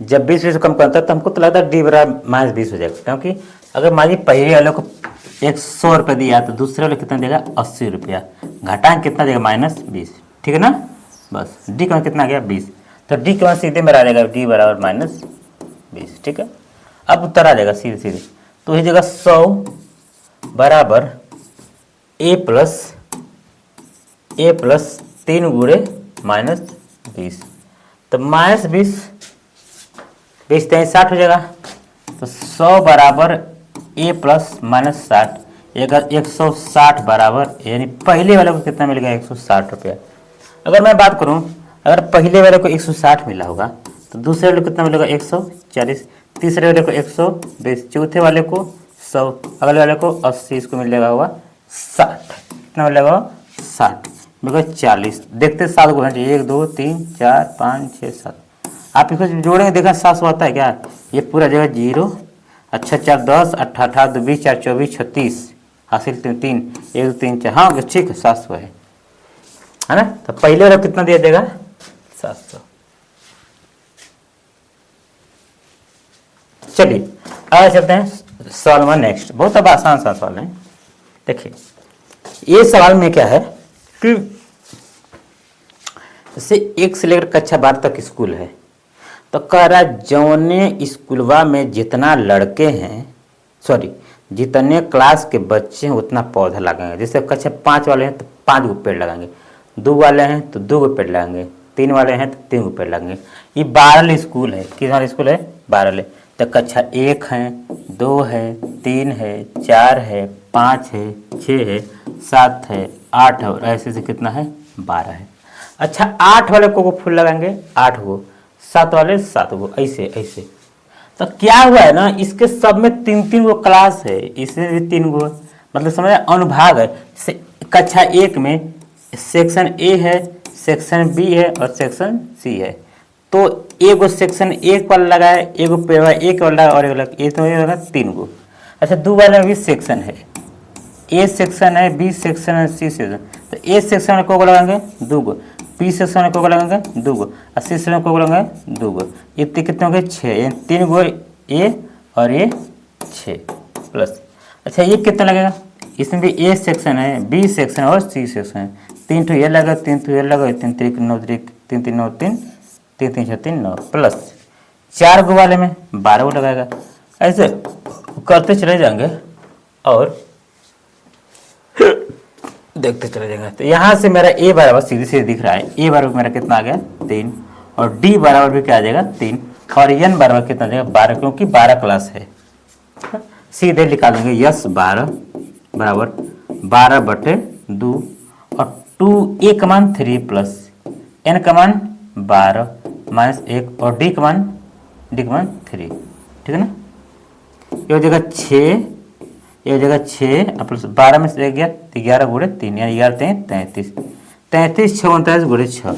जब 20 कम का अंतर, तो हमको तो लगता है डी बराबर -20 हो जाएगा, क्योंकि अगर मान लीजिए पहले वाले को 100 रुपये दिया तो दूसरे वाले कितना देगा 80 रुपया, घटा कितना देगा -20, ठीक है ना। बस डी का कितना गया 20, तो डी के बाद सीधे मेरा आ जाएगा डी बराबर -20, ठीक है। अब उत्तर आ जाएगा सीधे सीधे, तो इस जगह 100 बराबर ए प्लस 3 गुणे -20, तो -20 20 60 हो जाएगा, तो 100 बराबर ए प्लस -60, अगर 160 बराबर, यानी पहले वाले को कितना मिलेगा 160 रुपया। अगर मैं बात करूं, अगर पहले वाले को 160 मिला होगा तो दूसरे वाले को कितना मिलेगा 140, तीसरे वाले को 120, चौथे वाले को 100, अगले वाले को 80, इसको मिलेगा होगा 60, कितना मिलेगा 60 मिलेगा 40। देखते 7 को 1 2 3 4 5 6 7, आप इसको जोड़ेंगे देखा 700 आता है क्या, ये पूरा जगह 0, अच्छा 4 10 8 8 2 20 4 24 36, हासिल 3 1 2 3 4, हाँ ठीक है 700 है ना। तो पहले वाला कितना दिया देगा 700। चलिए आगे चलते हैं सवाल में नेक्स्ट, बहुत अब आसान सा सवाल है। देखिए ये सवाल में क्या है कि जैसे 1 से लेकर कक्षा 12 तक स्कूल है, तो कह रहा जौने स्कूलवा में जितना लड़के हैं, सॉरी जितने क्लास के बच्चे हैं उतना पौधा लगाएंगे। जैसे कक्षा 5 वाले हैं तो 5 गो पेड़ लगाएंगे, 2 वाले हैं तो 2 गो पेड़ लगाएंगे, 3 वाले हैं तो 3 गो पेड़ लगाएंगे। ये 12 स्कूल है, कितना स्कूल है 12। तो कक्षा 1 है, 2 है, 3 है, 4 है, 5 है, 6 है, 7 है, 8 है, और ऐसे से कितना है 12 है। अच्छा 8 वाले को फूल लगाएंगे 8 गो, 7 वाले 7 गो, ऐसे ऐसे। तो क्या हुआ है ना, इसके सब में 3-3 गो क्लास है, इसमें भी 3 गो, मतलब समझ अनुभाग है। कक्षा 1 में सेक्शन ए है, सेक्शन बी है और सेक्शन सी है। तो एगो सेक्शन 1 वाला लगाए, एगो पेड़ एक वाला और एक तो लगा 3 गो। अच्छा 2 वाले में भी सेक्शन है, ए सेक्शन है, बी सेक्शन है, सी सेक्शन। तो ए सेक्शन में को लगाएंगे 2 गो, बी सेक्शन में को लगाएंगे 2 गो, और सी सेक्शन में को लगाएंगे 2 गो। इतने कितने हो गए 6, 3 गो ए और ये 6 प्लस। अच्छा ये कितना लगेगा, इसमें भी ए सेक्शन है, बी सेक्शन और सी सेक्शन है। 3 ठो ये लगा, 3 ठो ये लगा, 3 3 9 3 3 3 9 3 3 3 6 3 9 प्लस 4 गो वाले में 12 गो लगाएगा। ऐसे करते चले जाएंगे और देखते चले जाएंगे। तो यहाँ से मेरा ए बराबर सीधे सीधे दिख रहा है, ए बराबर मेरा कितना आ गया 3, और डी बराबर भी क्या आ जाएगा 3, और एन बराबर कितना आ जाएगा 12, क्योंकि 12 क्लास है। सीधे निकालेंगे यस 12 बराबर 12/2 और 2 ए का मान 3 प्लस एन का मान 12 -1 और डी का मान 3, ठीक है ना। ये हो जाएगा 6, ये हो जाएगा 6 प्लस 12 में से 11 गुणे 3, यानी 11 3 33, 33 6 39 गुणे 6,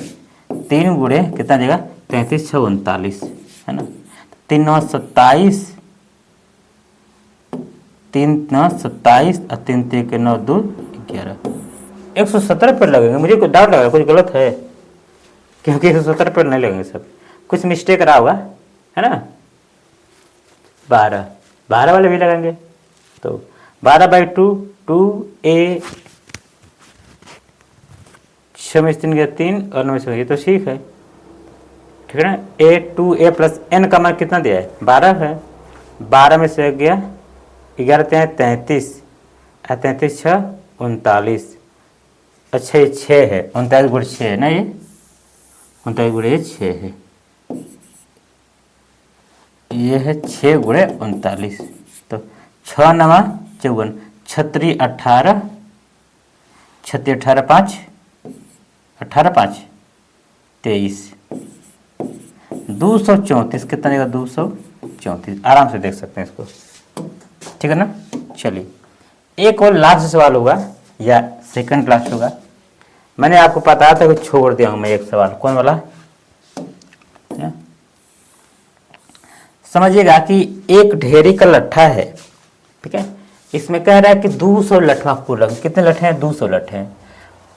3 गुणे कितना जाएगा 33 6 39, है ना। 3 9 27, 3 9 27 और 3 3 9 2 11, 117 पेड़ लगेंगे। मुझे कोई डाउट लगा कुछ गलत है, क्योंकि 117 पेड़ नहीं लगेंगे, सब कुछ मिस्टेक रहा होगा, है ना। 12 वाले भी लगाएंगे, तो 12/2 2a 6 में 3 गया 3 और 9 में, ये तो ठीक है, ठीक है ना। a 2a प्लस n का मान कितना दिया है 12 है, 12 में से गया 11 33, 33 6 39। अच्छा ये 6 है, 39 गुणे 6 है ना, ये 39 गुणे 6 है, ये है 6 गुणे 39। तो 6 9 54, 36 18, 36 18 5 18 5 23, 234 कितना देगा 234, आराम से देख सकते हैं इसको, ठीक है ना। चलिए एक और लास्ट सवाल होगा या सेकंड लास्ट होगा, मैंने आपको बताया था कि छोड़ दिया हूं मैं एक सवाल, कौन वाला समझिएगा कि एक ढेरी का लट्ठा है, ठीक है, इसमें कह रहा है कि 200 लट्ठा आपको रख, कितने लट्ठे हैं, 200 लट्ठे हैं।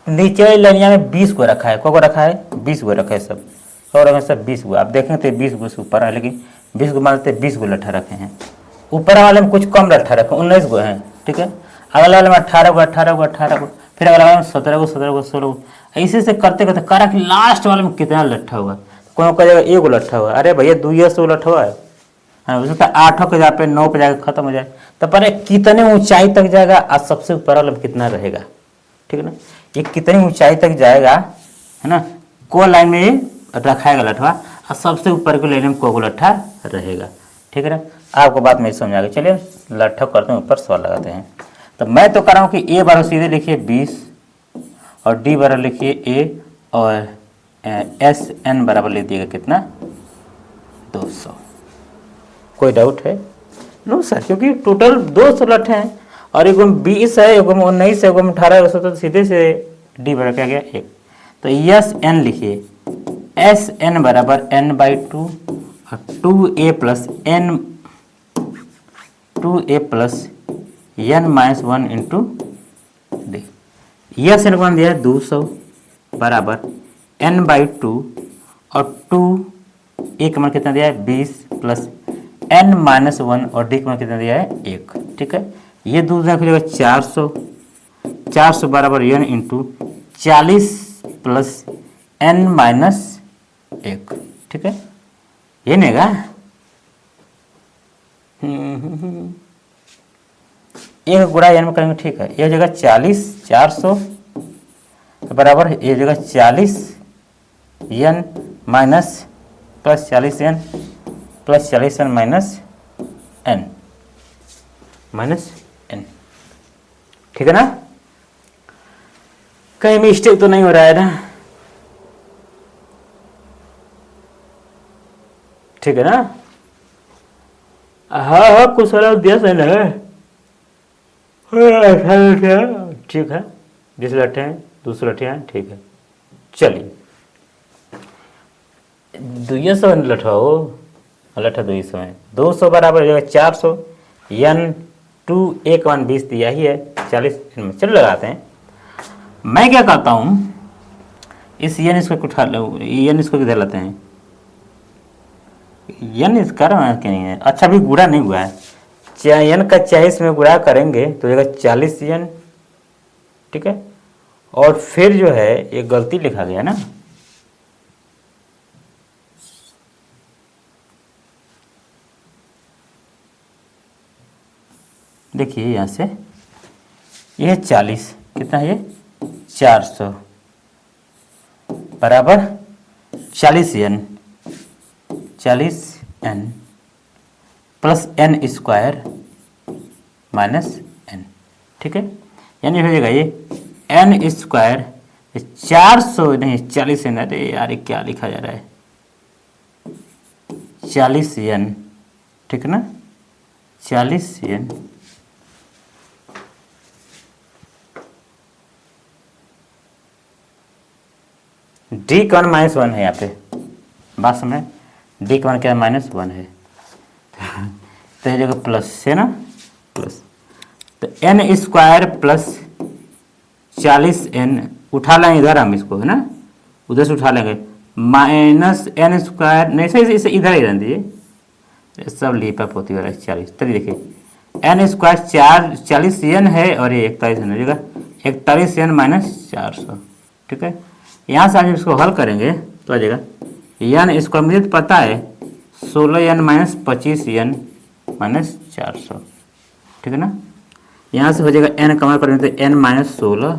नीचे वाली लाइनिया में 20 को रखा है, को रखा है, 20 को रखा है, सब और रखे सब 20 को। आप देखेंगे तो 20 को ऊपर है, लेकिन 20 को मानते 20 को लट्ठा रखे हैं। ऊपर वाले में कुछ कम लट्ठा रखे, 19 को हैं, ठीक है। अगला वाले में 18 को, 18 को, 18 को, फिर अगला वाले में 17 को, 17 को, 16 को, ऐसे से करते करते करा कि लास्ट वाले में कितना लट्ठा हुआ। कौन कहेगा एक लट्ठा हुआ, अरे भैया 200 लट्ठा हुआ है, हो सकता है 8 के जाके 9 पे जाकर खत्म हो जाए। तो पर कितने ऊंचाई तक जाएगा और सबसे ऊपर वाला कितना रहेगा, ठीक है ना। ये कितनी ऊंचाई तक जाएगा, है ना, को लाइन में रखाएगा लट्ठा और सबसे ऊपर के लाइन में को लट्ठा रहेगा, ठीक है ना। आपको बात में समझ आ गई। चलिए लट्ठा करते हैं, ऊपर सवाल लगाते हैं। तो मैं तो कर रहा हूँ कि ए बराबर सीधे लिखिए 20 और डी बराबर लिखिए ए और एस एन बराबर लिख दिएगा कितना, 200। कोई डाउट है? नो सर, क्योंकि टोटल 200 लट्ठे हैं और एक 20 है, एक 19 है, एक 18 है, तो सीधे से डी बराबर क्या गया 1। तो एस एन लिखिए, एस एन बराबर n/2 और 2a plus n 2a plus n-1 into d. S n मान दिया है 200 बराबर n/2 और 2 a का मान कितना दिया है 20 प्लस n-1 और डी का मान कितना दिया है 1, ठीक है। ये दूसरा फिर 400, 400 बराबर n इंटू 40 प्लस n-1, ठीक है। ये नहीं का एक गुणा n में करेंगे, ठीक है। ये जगह 40 400 बराबर ये जगह 40 n minus plus 40 n plus 40 n minus n, ठीक है ना। कहीं मिस्टेक तो नहीं हो रहा है ना, ठीक है ना। हाँ कुछ दिया सही लगे, ठीक है। 20 लट्ठे हैं, 200 लट्ठे हैं, ठीक है। चलिए 200 लट्ठा हो, लट्ठा 200 है, 200 बराबर हो जाएगा 400 n 2a का मान 20 दिया ही है, 40 में चलो लगाते हैं। मैं क्या करता हूँ, इस n इसको उठा लो, n इसको किधर लाते हैं, n इसका क्या नहीं है, अच्छा भी गुणा नहीं हुआ है, n का 40 में गुणा करेंगे तो जाएगा 40 n, ठीक है। और फिर जो है ये गलती लिखा गया ना, देखिए यहाँ से ये 40 कितना है, ये 400 बराबर 40 n plus n square minus n, ठीक है। यानी हो जाएगा ये n स्क्वायर 400 नहीं 40 n, अरे यार ये क्या लिखा जा रहा है, 40 n, ठीक है ना, 40 n डी का मान -1 है, यहाँ पे बात समझे, डी का मान क्या है -1 है, तो ये जगह प्लस है ना, प्लस, तो n स्क्वायर प्लस 40 n उठा लेंगे इधर हम इसको, है ना, उधर से उठा लेंगे, माइनस n स्क्वायर नहीं सही इसे इधर ही रहने दीजिए, सब लीपअप होती है 40। तभी देखिए n स्क्वायर 40 n है और ये 41 n हो जाएगा, 41 n माइनस 400, ठीक है। यहाँ से आज इसको हल करेंगे तो आ जाएगा n स्क्वायर, मुझे तो पता है 16 n माइनस 25 n माइनस 400, ठीक है ना। यहाँ से हो जाएगा n कमन करेंगे तो n माइनस 16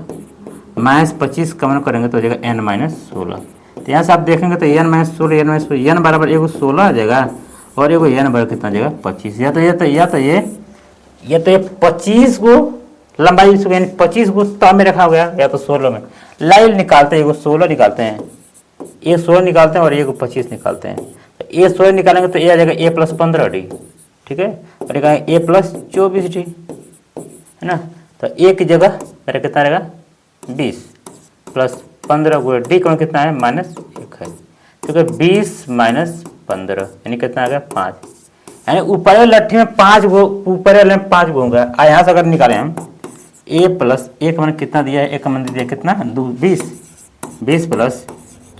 माइनस 25 कमन करेंगे तो हो जाएगा n माइनस 16। तो यहाँ से आप देखेंगे तो n minus 16 n minus n बराबर एगो 16 आ जाएगा और एगो n बराबर कितना आ जाएगा 25। या तो ये 25 को लंबाई यानी 25 को तब में रखा गया या तो 16 में। लाइन निकालते हैं, एगो 16 निकालते हैं, ये 16 निकालते हैं और ये को 25 निकालते हैं। तो ये 16 निकालेंगे तो ये आ जाएगा a प्लस 15d, ठीक है, और ये a प्लस 24d, है ना। तो a की जगह मेरा कितना रहेगा 20 प्लस 15 गुणा d का कितना है -1 है, क्योंकि 20 माइनस 15 यानी कितना आ गया 5। यानी ऊपर वाले लट्ठी में 5 गो, ऊपर वाले में 5 गो होंगे। यहाँ से अगर निकालें हम a प्लस a का मान कितना दिया है, a का मान दिया कितना 20, 20 प्लस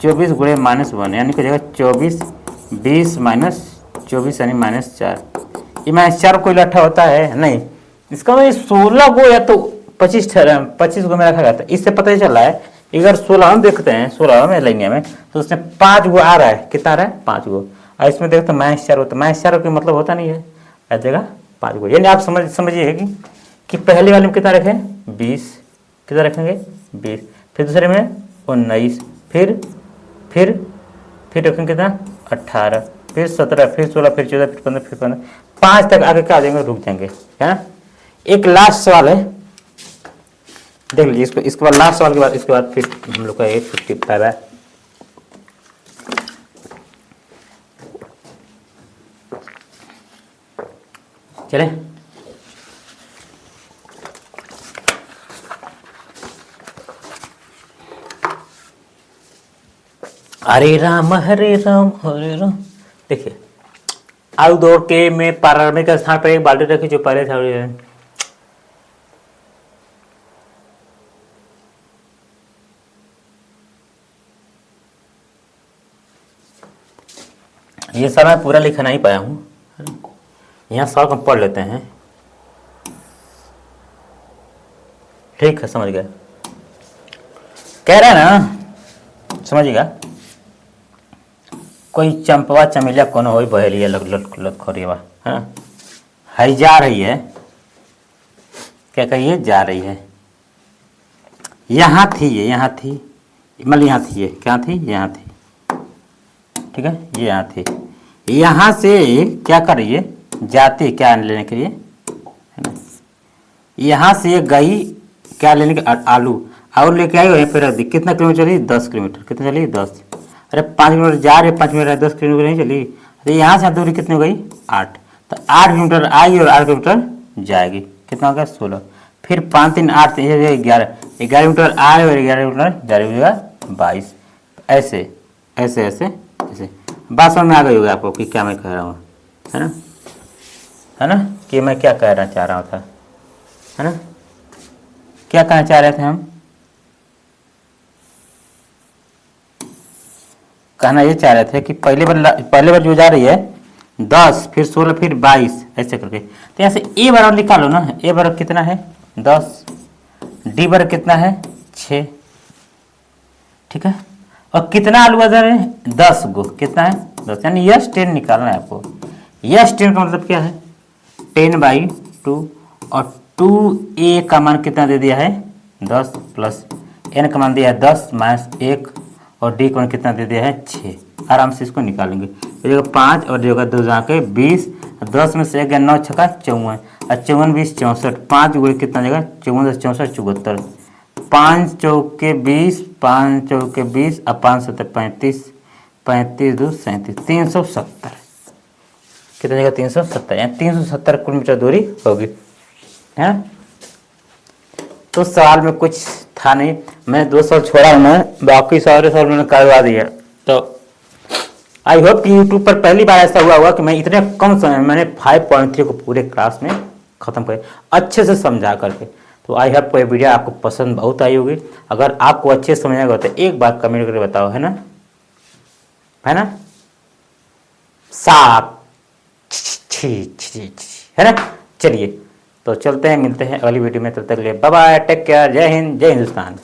24 गुणे -1 यानी कि जगह 24, 20 माइनस 24 यानी -4। ये -4 कोई लट्ठा होता है नहीं, इसका मतलब 16 गो या तो 25 गो में रखा गया था। इससे पता ही चल रहा है अगर 16 हम देखते हैं 16 में लेंगे में तो उसमें 5 गो आ रहा है, कितना आ रहा है 5 गो। और इसमें देखते हैं -4 होता है, -4 का मतलब होता नहीं है, आ जाएगा 5 गो। यानी आप समझिए कि पहले वाले में कितना रखें 20, कितना रखेंगे 20, फिर दूसरे में 19, फिर रखेंगे कितना 18, फिर 17, फिर 16, फिर 14, फिर 15, फिर 15, 5 तक आगे क्या आ जाएंगे, रुक जाएंगे, है ना। एक लास्ट सवाल है, देख लीजिए इसको, इसके बाद लास्ट सवाल के बाद इसके बाद फिर हम लोग का 55 है। चले हरे राम हरे राम हरे राम। देखिए आलू दौड़ के में प्रारंभिक स्थान पर एक बाल्टी रखी जो पहले था, ये सर मैं पूरा लिखा नहीं पाया हूँ, यहाँ सवाल हम पढ़ लेते हैं, ठीक है समझ गए। कह रहे हैं ना, समझिएगा कोई चंपवा चमेलिया कौन हो बहेलिया लट खोरिया है ना, है जा रही है, क्या कहिए जा रही है, यहाँ थी, ये यहाँ थी, मतलब यहाँ थी, ये क्या थी यहाँ थी, ठीक है ये यहाँ थी, यहाँ से क्या कर रही है जाती क्या लेने के लिए, है ना। यहाँ से ये गई क्या लेने के आलू लेके आई, वहीं पे रख दी, कितना किलोमीटर चली 10 किलोमीटर, कितना चली 10, अरे 5 किलोमीटर जा रहे 5 मिनट 10 किलोमीटर नहीं चली, अरे यहाँ से दूरी कितनी हो गई 8, तो 8 किलोमीटर आई और 8 किलोमीटर जाएगी, कितना हो गया 16, फिर 5 3 8 11 किलोमीटर आए और 11 किलोमीटर जा रही होगा 22, ऐसे ऐसे ऐसे ऐसे। बात समझ में आ गई होगी आपको कि क्या मैं कह रहा हूँ, है ना कि मैं क्या कहना चाह रहा था, है ना, क्या कहना चाह रहे थे हम, कहना ये चाह रहे थे कि पहले बार जो जा रही है 10 फिर 16 फिर 22 ऐसे करके, तो यहाँ से ए बराबर निकालो ना, ए बराबर कितना है 10, डी बराबर कितना है 6, ठीक है, और कितना आलू आ रहे हैं 10 गो, कितना है 10, यानी यस 10 निकालना है आपको। यस 10 का मतलब क्या है 10/2 और 2a का मान कितना दे दिया है 10 प्लस n का मान दिया है 10 - 1 और d का मान कितना दे दिया है 6। आराम से इसको निकालेंगे, जगह 5 और जगह 2 जाके 20, 10 में से 1 9 छक्का 54 और 54 20 64, 5 गुणे कितना जगह 54 64 74, 5 चौके 20, 5 चौके 20 और 5 7 35, 35 2 37, 370, कितना जगह 370, यानी 370 किलोमीटर दूरी होगी, है। तो सवाल में कुछ था नहीं, मैं 2 सवाल छोड़ा हूँ, मैं बाकी सारे सवाल मैंने करवा दिया। तो आई होप कि यूट्यूब पर पहली बार ऐसा हुआ होगा कि मैं इतने कम समय में मैंने 5.3 को पूरे क्लास में ख़त्म कर अच्छे से समझा करके। तो आई होप कोई वीडियो आपको पसंद बहुत आई होगी। अगर आपको अच्छे से समझ आएगा तो एक बार कमेंट करके बताओ, है ना, है ना, साफ है ना। चलिए तो चलते हैं, मिलते हैं अगली वीडियो में, तब तक के लिए बाय बाय, टेक केयर, जय हिंद जय हिंदुस्तान।